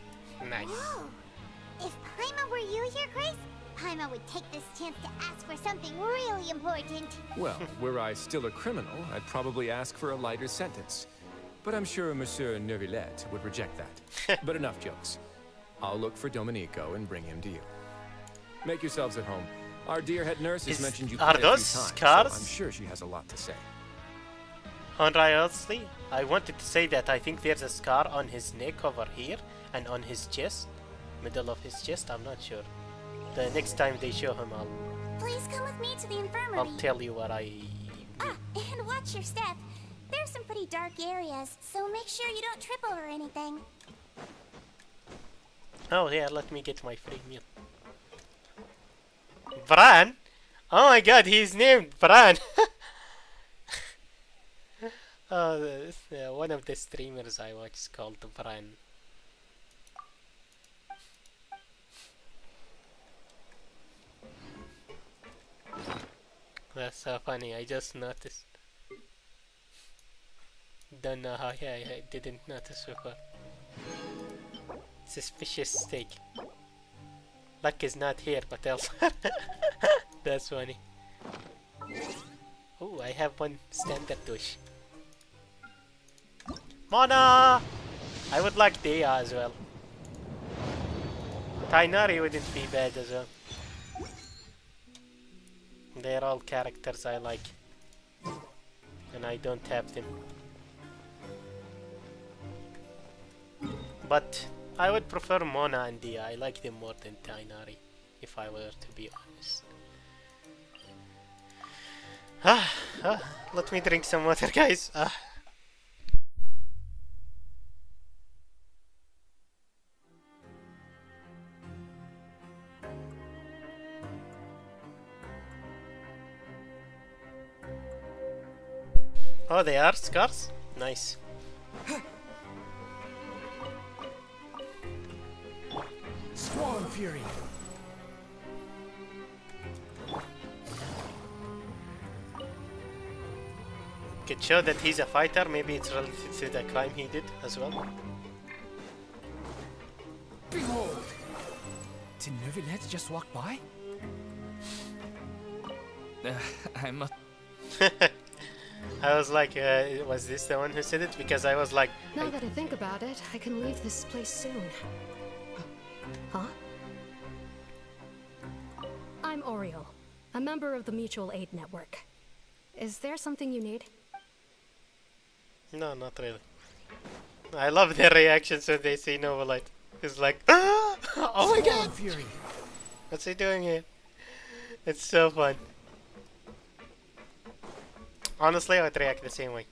Nice. Whoa! If Paimon were you here, Grace, Paimon would take this chance to ask for something really important. Well, were I still a criminal, I'd probably ask for a lighter sentence. But I'm sure Monsieur Neuvillette would reject that. But enough jokes. I'll look for Domenico and bring him to you. Make yourselves at home. Our dear head nurse has mentioned you are quite a few those times, scars? so I'm sure she has a lot to say. Honestly, I wanted to say that I think there's a scar on his neck over here and on his chest, middle of his chest. I'm not sure. The next time they show him, Please come with me to the infirmary. I'll tell you what I. And watch your step. There's some pretty dark areas, so make sure you don't trip over anything. Oh yeah, let me get my free meal. Bran? Oh my God, he's named Bran. One of the streamers I watch is called Bran. That's so funny, I just noticed. Don't know how, yeah, I didn't notice before. Suspicious steak. Luck is not here, but elsewhere. That's funny. Oh, I have one standard dish. Mona! I would like Dea as well. Tainari wouldn't be bad as well. They're all characters I like. And I don't have them. But I would prefer Mona and Dea. I like them more than Tainari, if I were to be honest. Let me drink some water, guys. Oh, they are scars? Nice. Squall Fury. could show that he's a fighter. Maybe it's related to the crime he did as well. Behold! Did Neuvillette just walk by? I'm a... I was like, was this the one who said it? Because I was like... Now that I think about it, I can leave this place soon. Huh? I'm Oriole, a member of the Mutual Aid Network. Is there something you need? No, not really. I love their reactions when they see Neuvillette. It's like, ah! Oh my god! Fury. What's he doing here? It's so fun. Honestly, I would react the same way.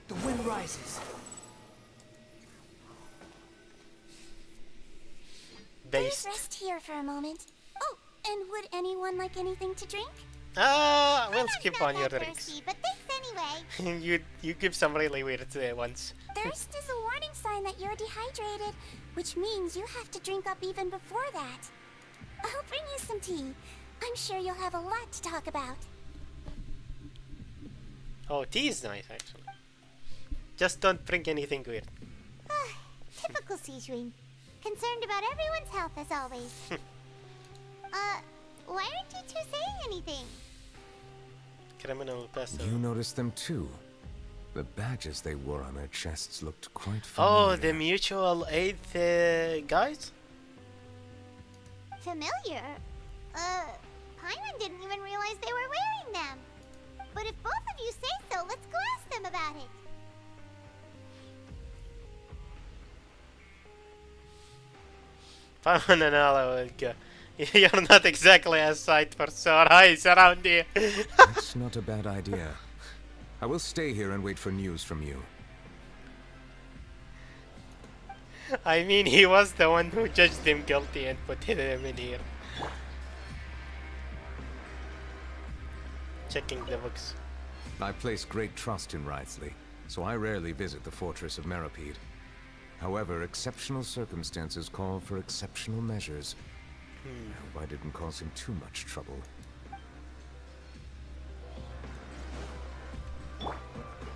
The wind rises. Please rest here for a moment. Oh, and would anyone like anything to drink? We'll skip on your drinks. Thirsty, but thanks anyway. you give some really weird ones. Thirst is a warning sign that you're dehydrated, which means you have to drink up even before that. I'll bring you some tea. I'm sure you'll have a lot to talk about. Oh, tea is nice, actually. Just don't drink anything weird. Typical Sejuin. Concerned about everyone's health as always. Why aren't you two saying anything? Criminal pesto. You noticed them too. The badges they wore on their chests looked quite Oh, familiar. the mutual aid guys? Familiar? Paimon didn't even realize they were wearing them. But if both of you say so, let's go ask them about it. Paimon and Ala will go. You're not exactly a sight for sore eyes around here. That's not a bad idea. I will stay here and wait for news from you. I mean, he was the one who judged him guilty and put him in here. Checking the books. I place great trust in Wriothesley, so I rarely visit the fortress of Meropide. However, exceptional circumstances call for exceptional measures. I hope I didn't cause him too much trouble.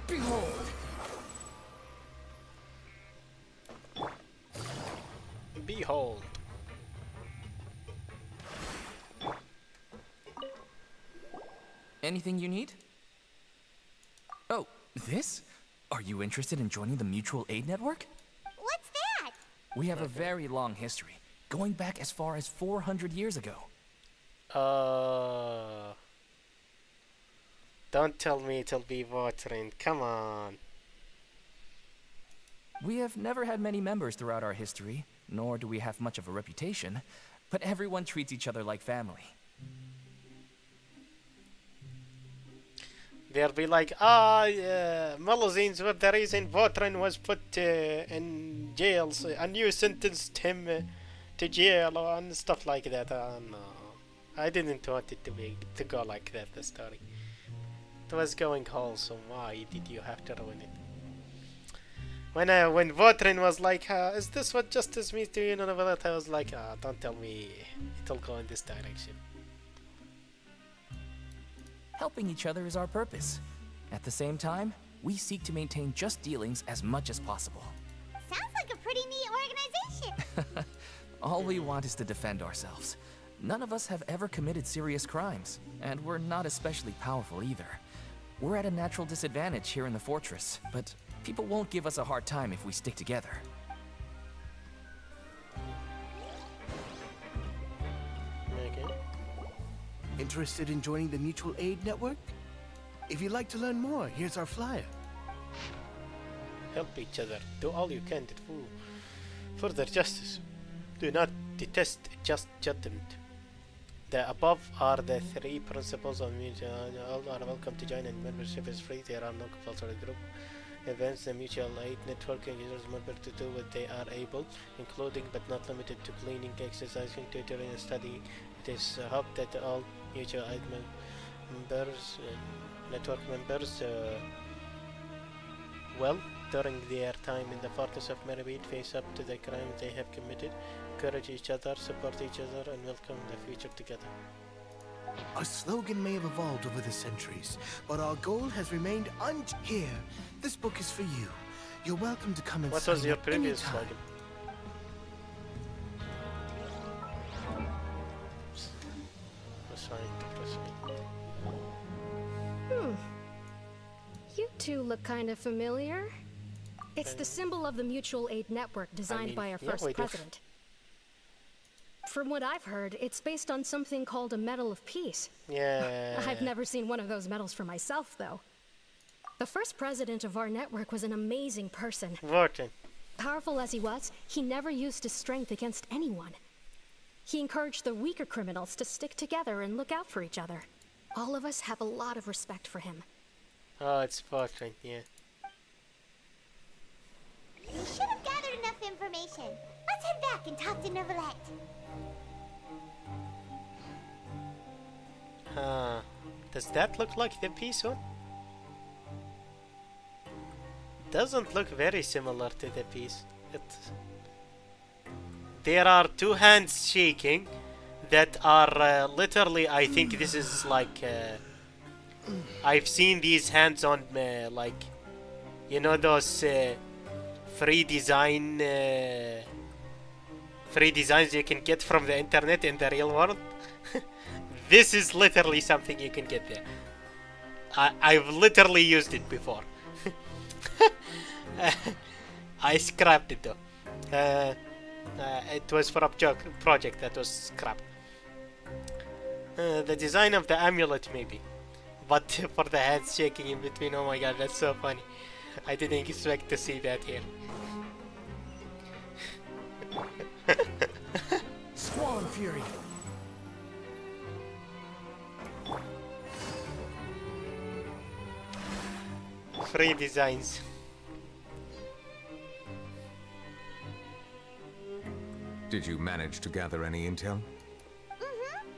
Behold! Behold. Anything you need? Oh, this? Are you interested in joining the Mutual Aid Network? What's that? We have a very long history, going back as far as 400 years ago. Don't tell me it'll be Votrine. Come on. We have never had many members throughout our history, nor do we have much of a reputation, but everyone treats each other like family. They'll be like, Melusines were the reason Votrine was put in jail, and you sentenced him to jail and stuff like that. No, I didn't want it to go like that, the story. It was going wholesome. Why did you have to ruin it? When Votrine was like, is this what justice means to you, Neuvillette? I was like, don't tell me it'll go in this direction. Helping each other is our purpose. At the same time, we seek to maintain just dealings as much as possible. Sounds like a pretty neat organization. All we want is to defend ourselves. None of us have ever committed serious crimes, and we're not especially powerful either. We're at a natural disadvantage here in the fortress, but people won't give us a hard time if we stick together. Okay. Interested in joining the Mutual Aid Network? If you'd like to learn more, here's our flyer. Help each other. Do all you can to further justice. Do not detest just judgment. The above are the 3 principles of mutual. All are welcome to join, and membership is free. There are no compulsory group events. The Mutual Aid Network encourages members to do what they are able, including but not limited to cleaning, exercising, tutoring, and studying. It is hoped that all Mutual Aid members, network members, during their time in the fortress of Meropide, face up to the crimes they have committed, encourage each other, support each other, and welcome the future together. Our slogan may have evolved over the centuries, but our goal has remained Here, this book is for you. You're welcome to come and What sign was your up previous anytime. slogan? You two look kind of familiar. It's the symbol of the Mutual Aid Network designed by our first president. From what I've heard, it's based on something called a Medal of Peace. Yeah. I've never seen one of those medals for myself, though. The first president of our network was an amazing person. Working. Powerful as he was, he never used his strength against anyone. He encouraged the weaker criminals to stick together and look out for each other. All of us have a lot of respect for him. Oh, it's Fortran, yeah. We should have gathered enough information. Let's head back and talk to Neuvillette. Does that look like the piece one? Doesn't look very similar to the piece. There are two hands shaking that are literally, I think this is like I've seen these hands on like, you know, those free designs you can get from the internet in the real world. This is literally something you can get there. I've literally used it before. I scrapped it though. It was for a project that was scrapped. The design of the amulet maybe, but for the hands shaking in between, oh my god, that's so funny. I didn't expect to see that here. Squall and Fury. Free designs. Did you manage to gather any intel?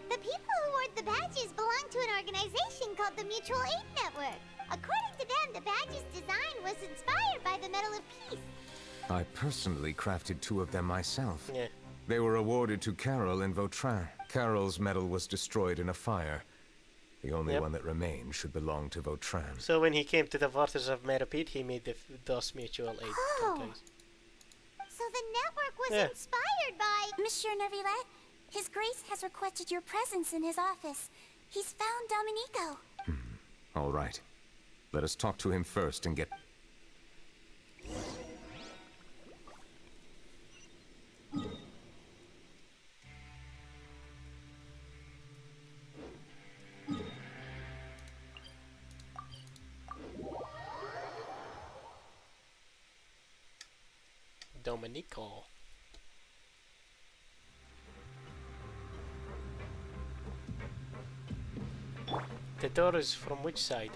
The people who wore the badges belong to an organization called the Mutual Aid Network. According to them, the badge's design was inspired by the Medal of Peace. I personally crafted 2 of them myself. Yeah. They were awarded to Carol and Vautrin. Carol's medal was destroyed in a fire. The only one that remained should belong to Vautrin. So when he came to the waters of Meripede, he made those mutual aid tokens. So the network was inspired by... Monsieur Neuvillette, His Grace has requested your presence in his office. He's found Domenico. All right. Let us talk to him first and get... Domenico. The door is from which side?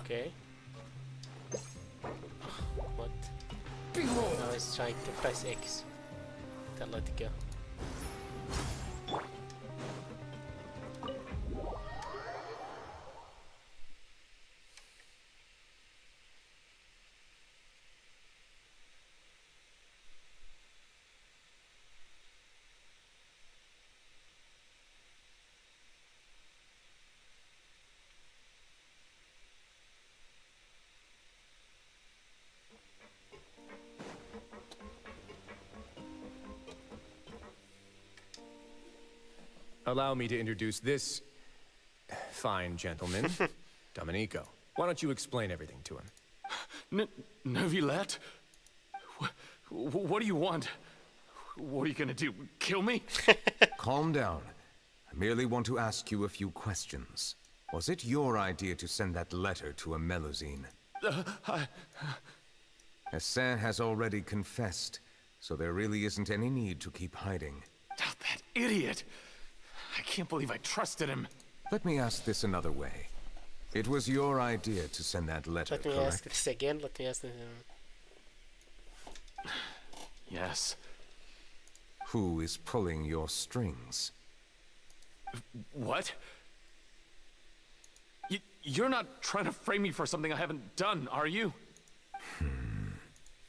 Okay. What? I was trying to press X to let it go. Allow me to introduce this fine gentleman, Domenico. Why don't you explain everything to him? Neuvillette? What do you want? What are you gonna do? Kill me? Calm down. I merely want to ask you a few questions. Was it your idea to send that letter to a Melusine? Hassan has already confessed, so there really isn't any need to keep hiding. That idiot! I can't believe I trusted him. Let me ask this another way. It was your idea to send that letter, Let me correct? ask this again. Let me ask this. Yes. Who is pulling your strings? What? You're not trying to frame me for something I haven't done, are you?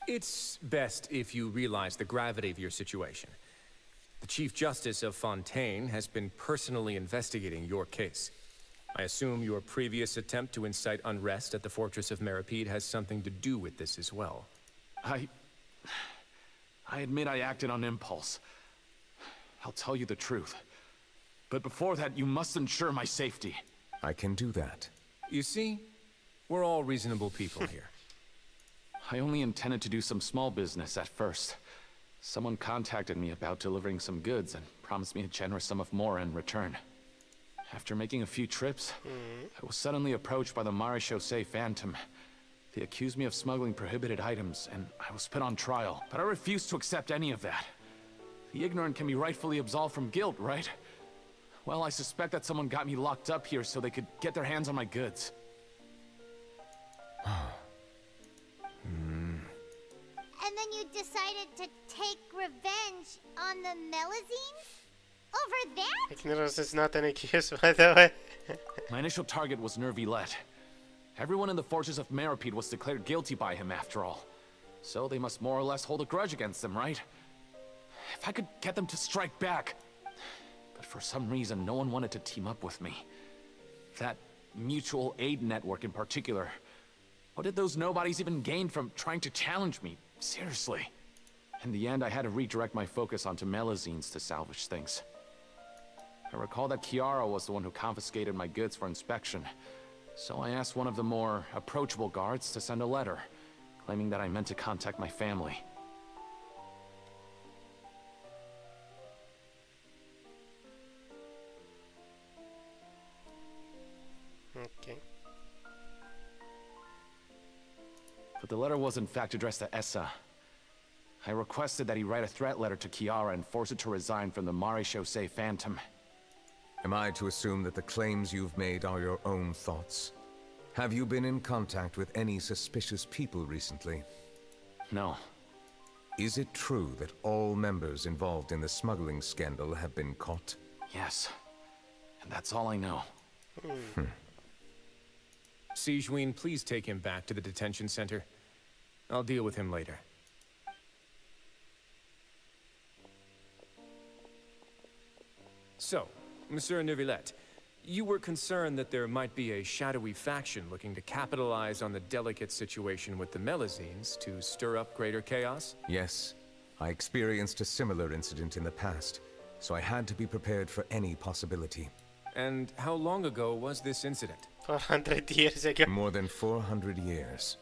It's best if you realize the gravity of your situation. The Chief Justice of Fontaine has been personally investigating your case. I assume your previous attempt to incite unrest at the Fortress of Meripede has something to do with this as well. I admit I acted on impulse. I'll tell you the truth. But before that, you must ensure my safety. I can do that. You see, we're all reasonable people here. I only intended to do some small business at first. Someone contacted me about delivering some goods and promised me a generous sum of more in return. After making a few trips, I was suddenly approached by the Marechaussee Phantom. They accused me of smuggling prohibited items, and I was put on trial. But I refused to accept any of that. The ignorant can be rightfully absolved from guilt, right? Well, I suspect that someone got me locked up here so they could get their hands on my goods. And then you decided to take revenge on the Melazines? Over that? Ignorance is not an excuse, by the way. My initial target was Neuvillette. Everyone in the Fortress of Meripede was declared guilty by him after all. So they must more or less hold a grudge against him, right? If I could get them to strike back. But for some reason, no one wanted to team up with me. That mutual aid network in particular. What did those nobodies even gain from trying to challenge me? Seriously. In the end, I had to redirect my focus onto Melazines to salvage things. I recall that Chiara was the one who confiscated my goods for inspection. So I asked one of the more approachable guards to send a letter, claiming that I meant to contact my family. Okay. But the letter was in fact addressed to Essa. I requested that he write a threat letter to Chiara and force her to resign from the Marechaussee Phantom. Am I to assume that the claims you've made are your own thoughts? Have you been in contact with any suspicious people recently? No. Is it true that all members involved in the smuggling scandal have been caught? Yes. And that's all I know. Sigewinne, please take him back to the detention center. I'll deal with him later. So, Monsieur Neuvillette, you were concerned that there might be a shadowy faction looking to capitalize on the delicate situation with the Melazines to stir up greater chaos? Yes. I experienced a similar incident in the past, so I had to be prepared for any possibility. And how long ago was this incident? 400 years ago. More than 400 years.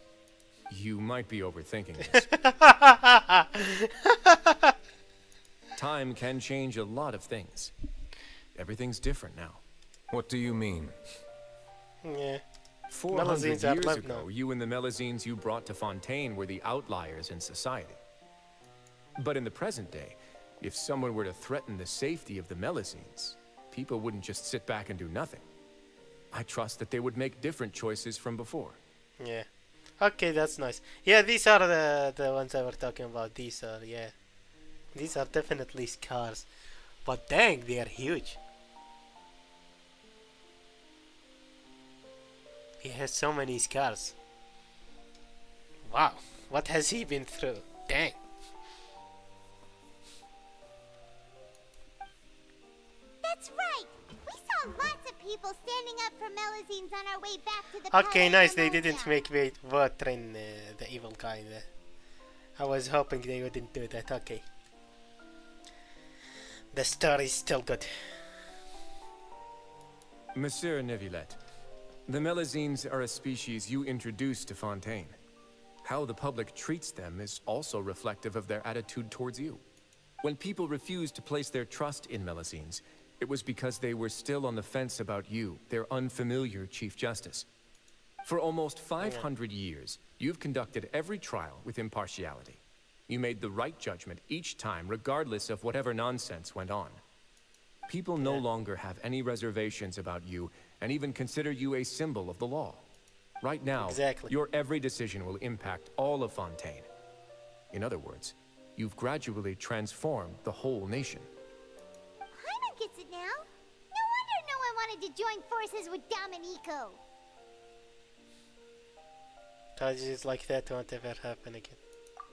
You might be overthinking this. Time can change a lot of things. Everything's different now. What do you mean? Yeah. 400 Melazines years are left ago, now. you and the Melazines you brought to Fontaine were the outliers in society. But in the present day, if someone were to threaten the safety of the Melazines, people wouldn't just sit back and do nothing. I trust that they would make different choices from before. Yeah. Okay, that's nice. Yeah, these are the ones I were talking about. These are, yeah. These are definitely scars. But dang, they are huge. He has so many scars. Wow, what has he been through? Dang. That's right. We saw lots of people standing up for Melazines on our way back to the Okay, Palais nice. They Harmonia. didn't make me train the evil guy there. I was hoping they wouldn't do that. Okay. The story's still good. Monsieur Neuvillette, the Melazines are a species you introduced to Fontaine. How the public treats them is also reflective of their attitude towards you. When people refused to place their trust in Melazines, it was because they were still on the fence about you, their unfamiliar Chief Justice. For almost 500 years, you've conducted every trial with impartiality. You made the right judgment each time, regardless of whatever nonsense went on. People no longer have any reservations about you, and even consider you a symbol of the law. Right now, your every decision will impact all of Fontaine. In other words, you've gradually transformed the whole nation. Paimon gets it now. No wonder no one wanted to join forces with Domenico. Tragedies like that won't ever happen again.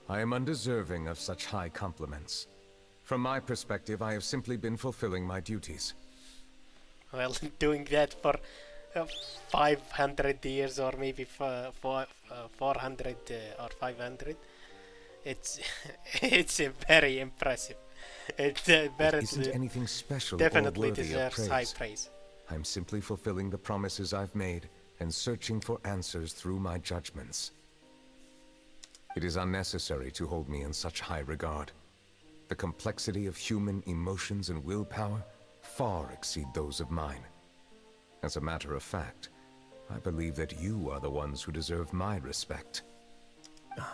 I am undeserving of such high compliments. From my perspective, I have simply been fulfilling my duties. Well, doing that for 500 years or maybe 400 or 500, it's it's very impressive. It isn't anything special definitely or worthy deserves of high praise. praise. I'm simply fulfilling the promises I've made and searching for answers through my judgments. It is unnecessary to hold me in such high regard. The complexity of human emotions and willpower far exceed those of mine. As a matter of fact, I believe that you are the ones who deserve my respect.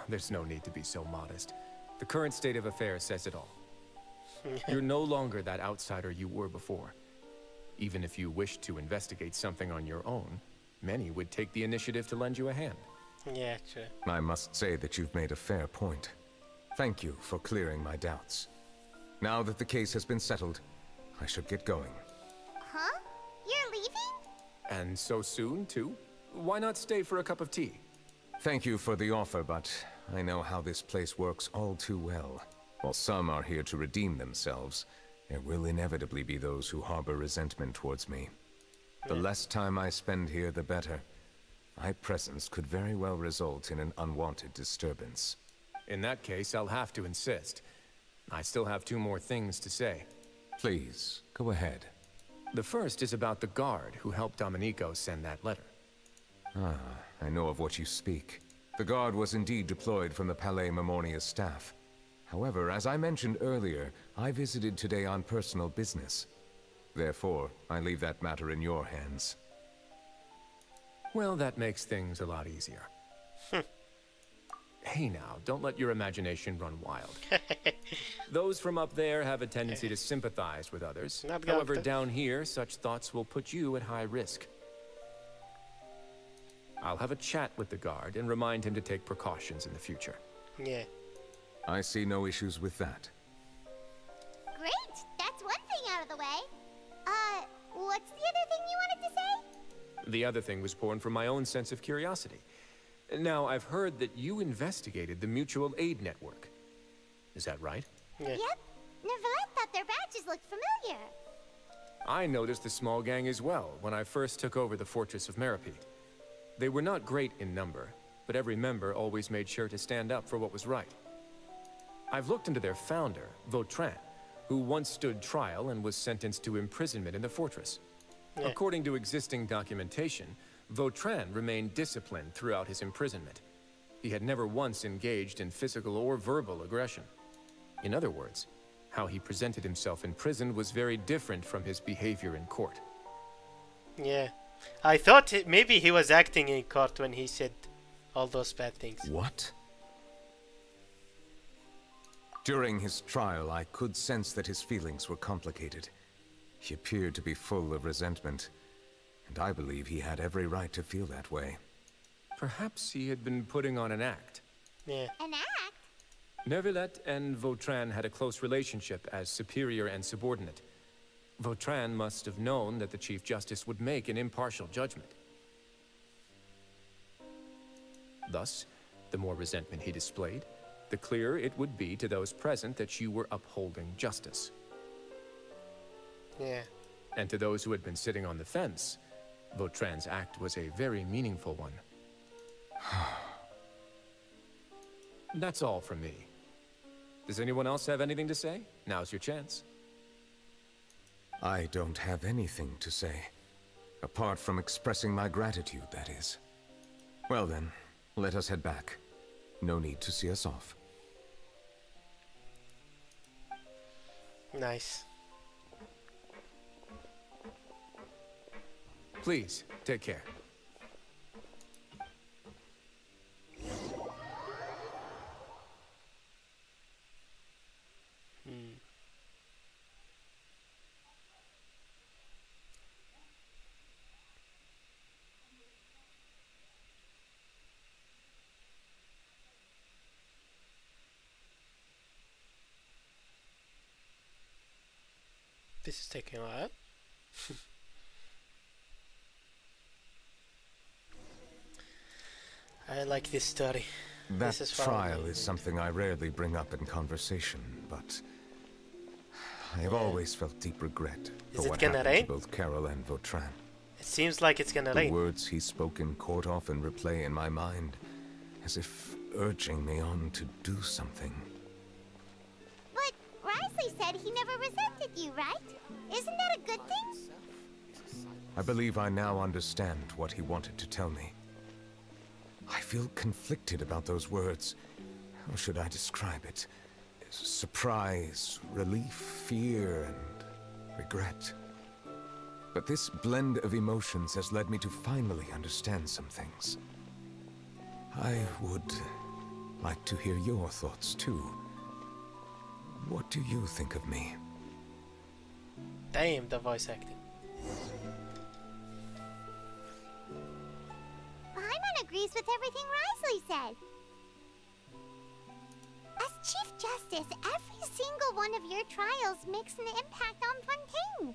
There's no need to be so modest. The current state of affairs says it all. You're no longer that outsider you were before. Even if you wished to investigate something on your own, many would take the initiative to lend you a hand. Yeah, true. I must say that you've made a fair point. Thank you for clearing my doubts. Now that the case has been settled, I should get going. Huh? You're leaving? And so soon, too? Why not stay for a cup of tea? Thank you for the offer, but I know how this place works all too well. While some are here to redeem themselves, there will inevitably be those who harbor resentment towards me. The less time I spend here, the better. My presence could very well result in an unwanted disturbance. In that case, I'll have to insist. I still have 2 more things to say. Please, go ahead. The first is about the guard who helped Domenico send that letter. Ah, I know of what you speak. The guard was indeed deployed from the Palais Memoria's staff. However, as I mentioned earlier, I visited today on personal business. Therefore, I leave that matter in your hands. Well, that makes things a lot easier. Hey now, don't let your imagination run wild. Those from up there have a tendency to sympathize with others. However, down here, such thoughts will put you at high risk. I'll have a chat with the guard and remind him to take precautions in the future. Yeah. I see no issues with that. Great! That's one thing out of the way. What's the other thing you wanted to say? The other thing was born from my own sense of curiosity. Now, I've heard that you investigated the mutual aid network. Is that right? Yeah. Yep. Neuvillette thought their badges looked familiar. I noticed the small gang as well when I first took over the Fortress of Meripede. They were not great in number, but every member always made sure to stand up for what was right. I've looked into their founder, Vautrin, who once stood trial and was sentenced to imprisonment in the fortress. Yeah. According to existing documentation, Vautrin remained disciplined throughout his imprisonment. He had never once engaged in physical or verbal aggression. In other words, how he presented himself in prison was very different from his behavior in court. Yeah. I thought maybe he was acting in court when he said all those bad things. What? During his trial, I could sense that his feelings were complicated. He appeared to be full of resentment, and I believe he had every right to feel that way. Perhaps he had been putting on an act. Yeah. An act? Neuvillette and Vautrin had a close relationship as superior and subordinate. Vautrin must have known that the Chief Justice would make an impartial judgment. Thus, the more resentment he displayed, the clearer it would be to those present that you were upholding justice. Yeah. And to those who had been sitting on the fence, Vautrin's act was a very meaningful one. That's all from me. Does anyone else have anything to say? Now's your chance. I don't have anything to say. Apart from expressing my gratitude, that is. Well then, let us head back. No need to see us off. Nice. Please, take care. This is taking a while. I like this story. That This is trial is something I rarely bring up in conversation, but I have always felt deep regret Is for it what gonna happened rain? to both Carol and Vautrin. It seems like it's gonna The rain. words he spoke in court often replay in my mind, as if urging me on to do something. But Risley said he never resented you, right? Isn't that a good thing? I believe I now understand what he wanted to tell me. I feel conflicted about those words. How should I describe it? Surprise, relief, fear, and regret. But this blend of emotions has led me to finally understand some things. I would like to hear your thoughts, too. What do you think of me? Damn, the voice acting. Paimon agrees with everything Risley said. As Chief Justice, every single one of your trials makes an impact on Fontaine.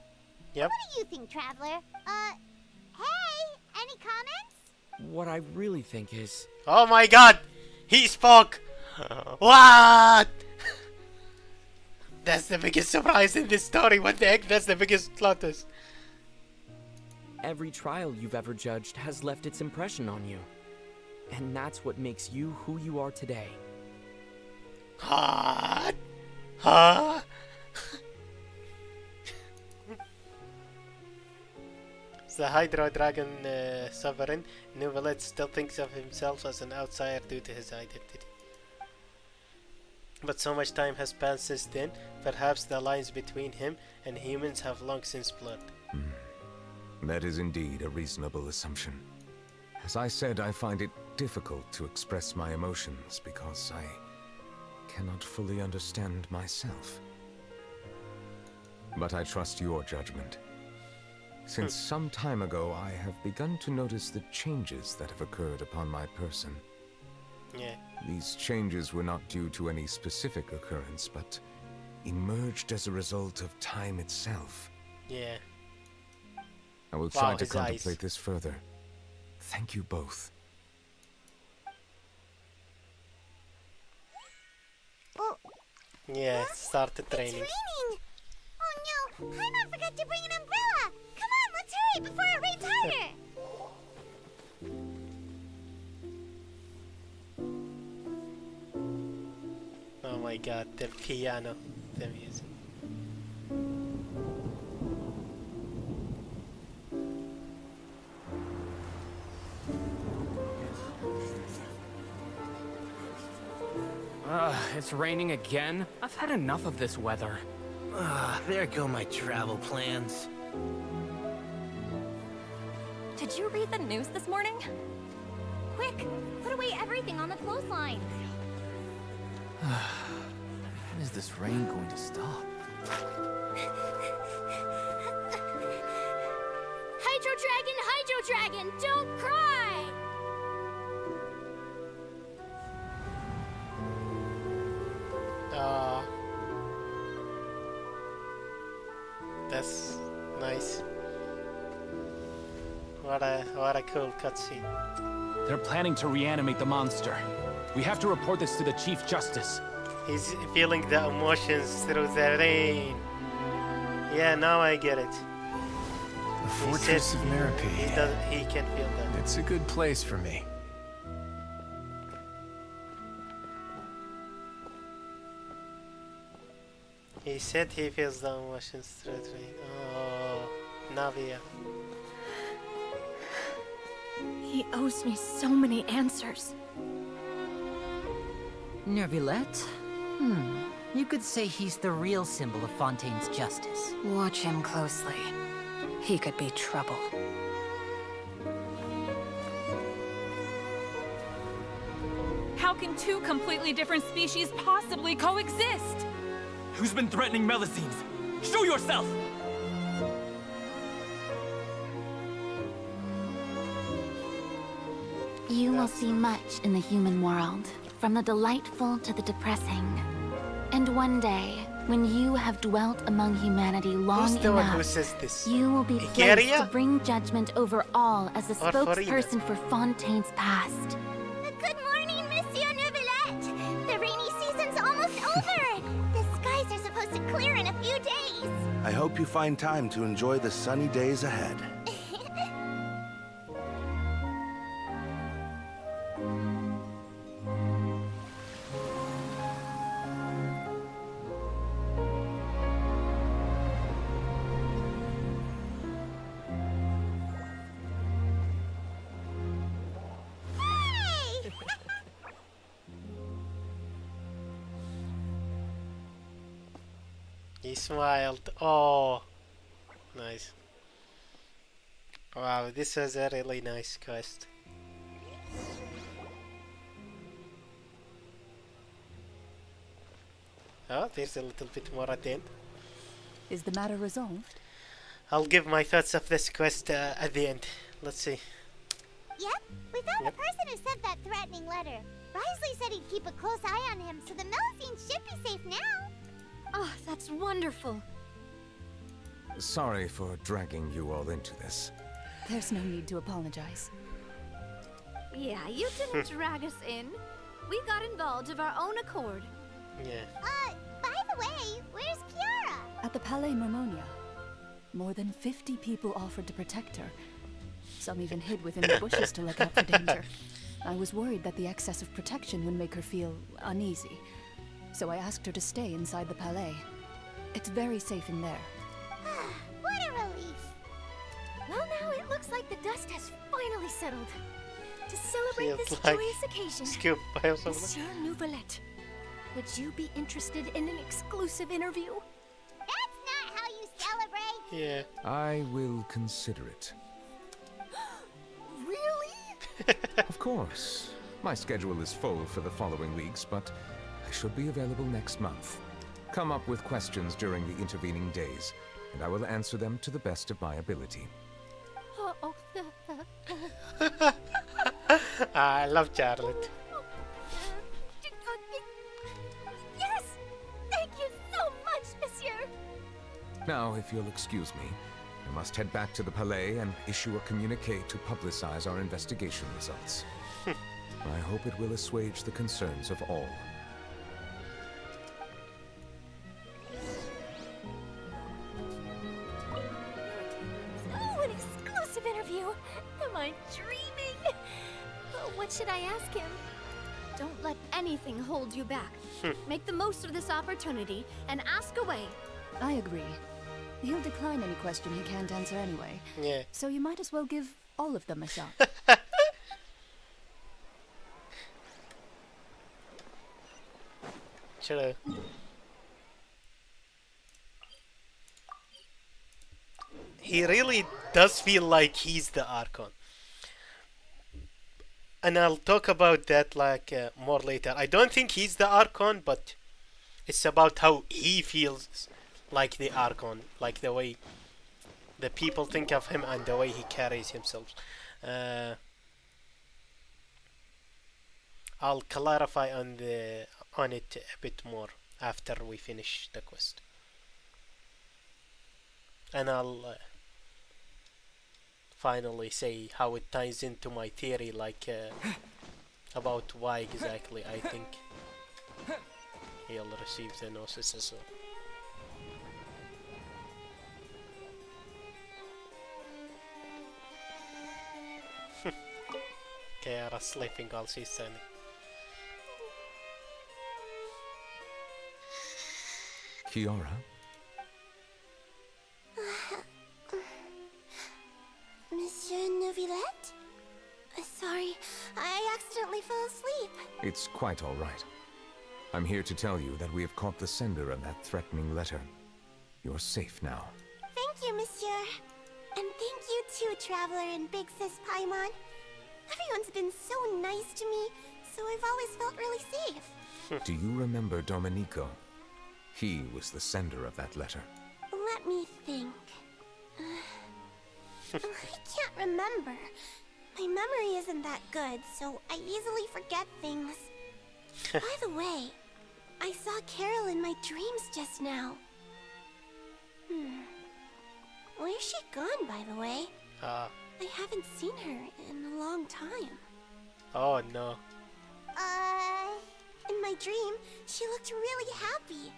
Yep. What do you think, Traveler? Hey, any comments? What I really think is... Oh my god! He spoke! What? That's the biggest surprise in this story. What the heck? That's the biggest plot twist. Every trial you've ever judged has left its impression on you. And that's what makes you who you are today. What? Huh? The Hydro Dragon Sovereign, Neuvillette still thinks of himself as an outsider due to his identity. But so much time has passed since then, perhaps the lines between him and humans have long since blurred. That is indeed a reasonable assumption. As I said, I find it difficult to express my emotions because I cannot fully understand myself. But I trust your judgment. Since some time ago, I have begun to notice the changes that have occurred upon my person. Yeah. These changes were not due to any specific occurrence, but emerged as a result of time itself. Yeah. I will try to contemplate this further. Thank you both. Oh, Yeah, started it's raining. raining! Oh no, Paimon forgot to bring an umbrella! Come on, let's hurry before it rains harder! Oh my god, the piano, the music. It's raining again? I've had enough of this weather. There go my travel plans. Did you read the news this morning? Quick, put away everything on the clothesline. When is this rain going to stop? Hydro Dragon, don't cry! That's nice. What a cool cutscene. They're planning to reanimate the monster. We have to report this to the Chief Justice. He's feeling the emotions through the rain. Yeah, now I get it. The Fortress of Meropide. He can feel that. It's a good place for me. He said he feels the emotions through the rain. Oh, Navia. He owes me so many answers. Neuvillette? You could say he's the real symbol of Fontaine's justice. Watch him closely. He could be trouble. How can two completely different species possibly coexist? Who's been threatening Melusines? Show yourself! You will see much in the human world, from the delightful to the depressing. And one day, when you have dwelt among humanity long Who's the one who enough, says this? you will be placed Igeria? to bring judgment over all as a Or Farina? spokesperson for Fontaine's past. Good morning, Monsieur Neuvillette! The rainy season's almost over! The skies are supposed to clear in a few days! hope you find time to enjoy the sunny days ahead. He smiled. Oh, nice. Wow, this was a really nice quest. Oh, there's a little bit more at the end. Is the matter resolved? I'll give my thoughts of this quest at the end. Let's see. Yep, we found the person who sent that threatening letter. Risley said he'd keep a close eye on him, so the Melusine should be safe now. Oh, that's wonderful. Sorry for dragging you all into this. There's no need to apologize. Yeah, you didn't drag us in. We got involved of our own accord. Yeah. By the way, where's Kiara? At the Palais Mermonia. More than 50 people offered to protect her. Some even hid within the bushes to look out for danger. I was worried that the excess of protection would make her feel uneasy. So I asked her to stay inside the Palais. It's very safe in there. What a relief. Well, now it looks like the dust has finally settled. To celebrate Feels this like joyous occasion, Scoop by something. Monsieur Neuvillette, would you be interested in an exclusive interview? That's not how you celebrate. Yeah. I will consider it. Really? Of course. My schedule is full for the following weeks, but I should be available next month. Come up with questions during the intervening days, and I will answer them to the best of my ability. Oh, I love Charlotte. yes! Thank you so much, monsieur! Now, if you'll excuse me, I must head back to the Palais and issue a communique to publicize our investigation results. I hope it will assuage the concerns of all. Oh, an exclusive interview! Am I dreaming? What should I ask him? Don't let anything hold you back. Make the most of this opportunity and ask away. I agree. He'll decline any question he can't answer anyway. Yeah. So you might as well give all of them a shot. True. He really does feel like he's the Archon. And I'll talk about that more later. I don't think he's the Archon, but it's about how he feels like the Archon, like the way the people think of him and the way he carries himself. I'll clarify on it a bit more after we finish the quest, and I'll finally say how it ties into my theory, about why exactly I think he'll receive the Gnosis as well. Kiara sleeping while she's standing. Kiara? Monsieur Neuvillette? Sorry, I accidentally fell asleep. It's quite all right. I'm here to tell you that we have caught the sender of that threatening letter. You're safe now. Thank you, Monsieur. And thank you too, Traveler and Big Sis Paimon. Everyone's been so nice to me, so I've always felt really safe. Do you remember Domenico? He was the sender of that letter. Let me think. I can't remember. My memory isn't that good, so I easily forget things. By the way, I saw Carol in my dreams just now. Where's she gone, by the way? I haven't seen her in a long time. Oh no. In my dream, she looked really happy.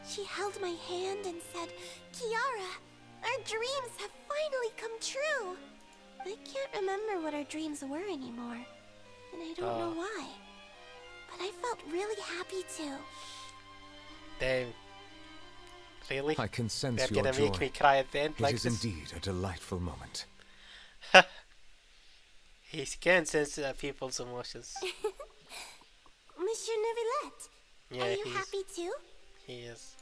She held my hand and said, Kiara, our dreams have finally come true. I can't remember what our dreams were anymore, and I don't know why. But I felt really happy too. Damn. Really? I can sense They're your gonna joy. make me cry at the end It like is this? indeed a delightful moment. He can sense people's emotions. Monsieur Neuvillette, Yeah, are you happy too? He is.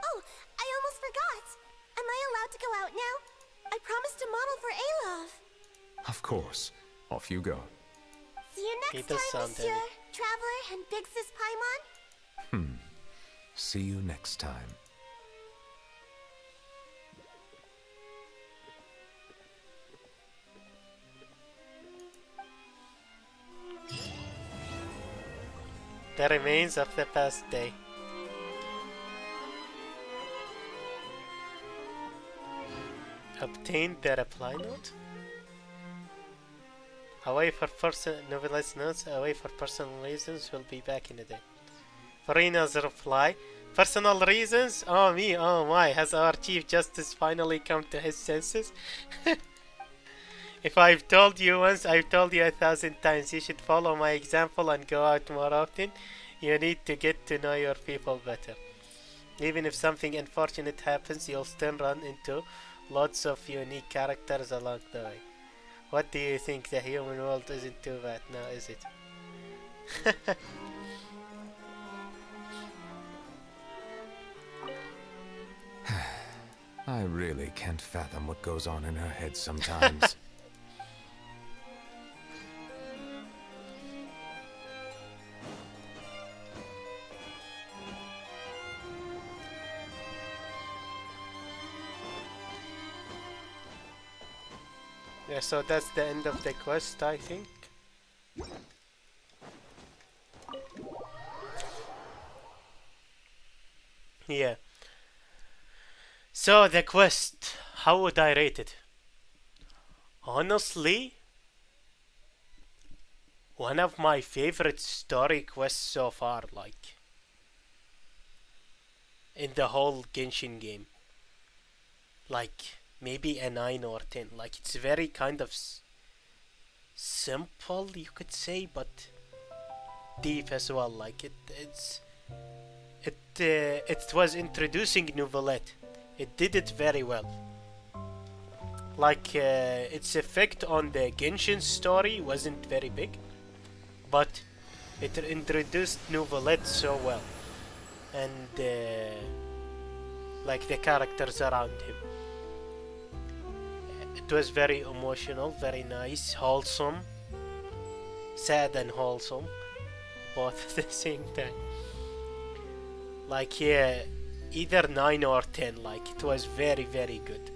Oh, I almost forgot. Am I allowed to go out now? I promised to model for Alov. Of course. Off you go. See you He next does time, sound Monsieur, heavy. Traveler, and Big Sis Paimon. See you next time. The remains of the past day. Obtained the reply note? Away for Neuvillette's notes, away for personal reasons, will be back in a day. Farina's reply. Personal reasons? Oh me, oh my, has our Chief Justice finally come to his senses? If I've told you once, I've told you 1,000 times. You should follow my example and go out more often. You need to get to know your people better. Even if something unfortunate happens, you'll still run into lots of unique characters along the way. What do you think? The human world isn't too bad now, is it? I really can't fathom what goes on in her head sometimes. Yeah, so that's the end of the quest, I think. Yeah. So the quest, how would I rate it? Honestly, one of my favorite story quests so far, like in the whole Genshin game. Like maybe a 9 or 10. Like it's very kind of simple, you could say, but deep as well. Like it was introducing Neuvillette. It did it very well. Like its effect on the Genshin story wasn't very big, but it introduced Neuvillette so well, and like the characters around him. It was very emotional, very nice, wholesome, sad and wholesome, both at the same time. Like yeah, either 9 or 10. Like it was very, very good.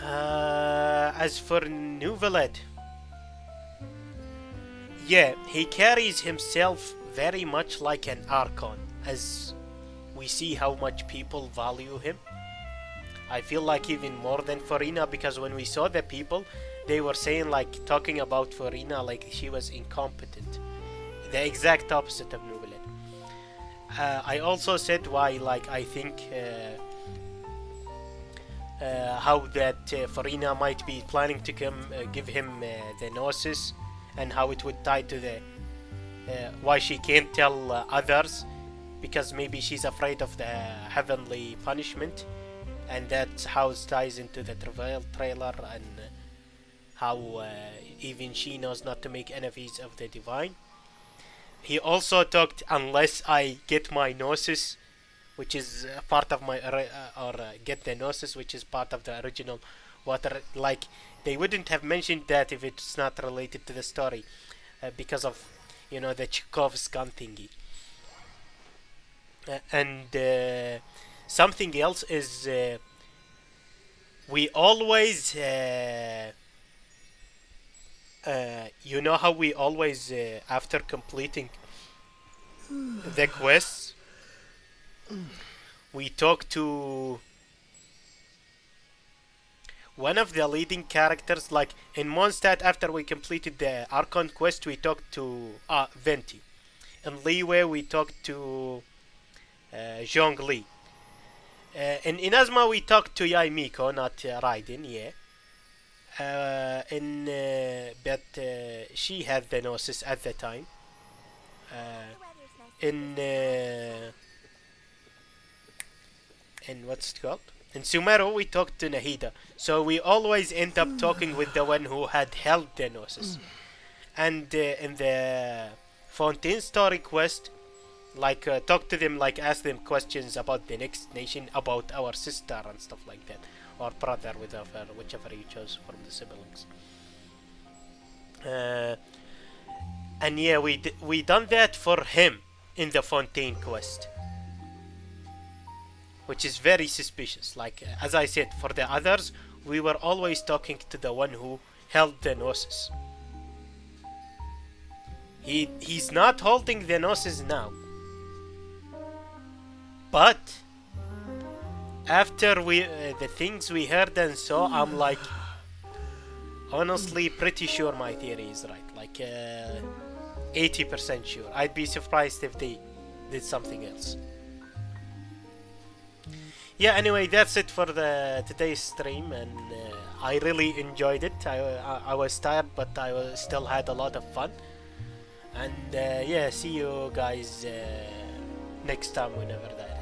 As for Neuvillette, yeah, he carries himself very much like an Archon, as we see how much people value him. I feel like even more than Farina, because when we saw the people, they were saying, like, talking about Farina like she was incompetent. The exact opposite of Neuvillette. I also said why, like, I think how that Farina might be planning to come give him the Gnosis, and how it would tie to the why she can't tell others, because maybe she's afraid of the heavenly punishment, and that's how it ties into the Travail trailer, and how even she knows not to make enemies of the divine. He also talked, unless I get my Gnosis, which is part of my get the Gnosis, which is part of the original water. Like they wouldn't have mentioned that if it's not related to the story, because of the Chekhov's gun thingy. And something else is we always how we always after completing the quests, we talk to one of the leading characters. Like in Mondstadt, after we completed the Archon quest, we talked to Venti, in Liyue we talked to Zhongli. In Inazuma we talked to Yae Miko, not Raiden, yeah. But she had the Gnosis at the time. In what's it called? In Sumeru we talked to Nahida. So we always end up talking with the one who had held the Gnosis. And in the Fontaine story quest, like talk to them, like ask them questions about the next nation, about our sister and stuff like that, or brother, whichever you chose from the siblings. And yeah, we done that for him in the Fontaine quest, which is very suspicious. Like as I said, for the others, we were always talking to the one who held the Gnosis. He's not holding the Gnosis now. But after the things we heard and saw, I'm like honestly pretty sure my theory is right. Like 80% sure. I'd be surprised if they did something else. Yeah, anyway, that's it for today's stream, and I really enjoyed it. I was tired, but I still had a lot of fun. And yeah, see you guys next time whenever that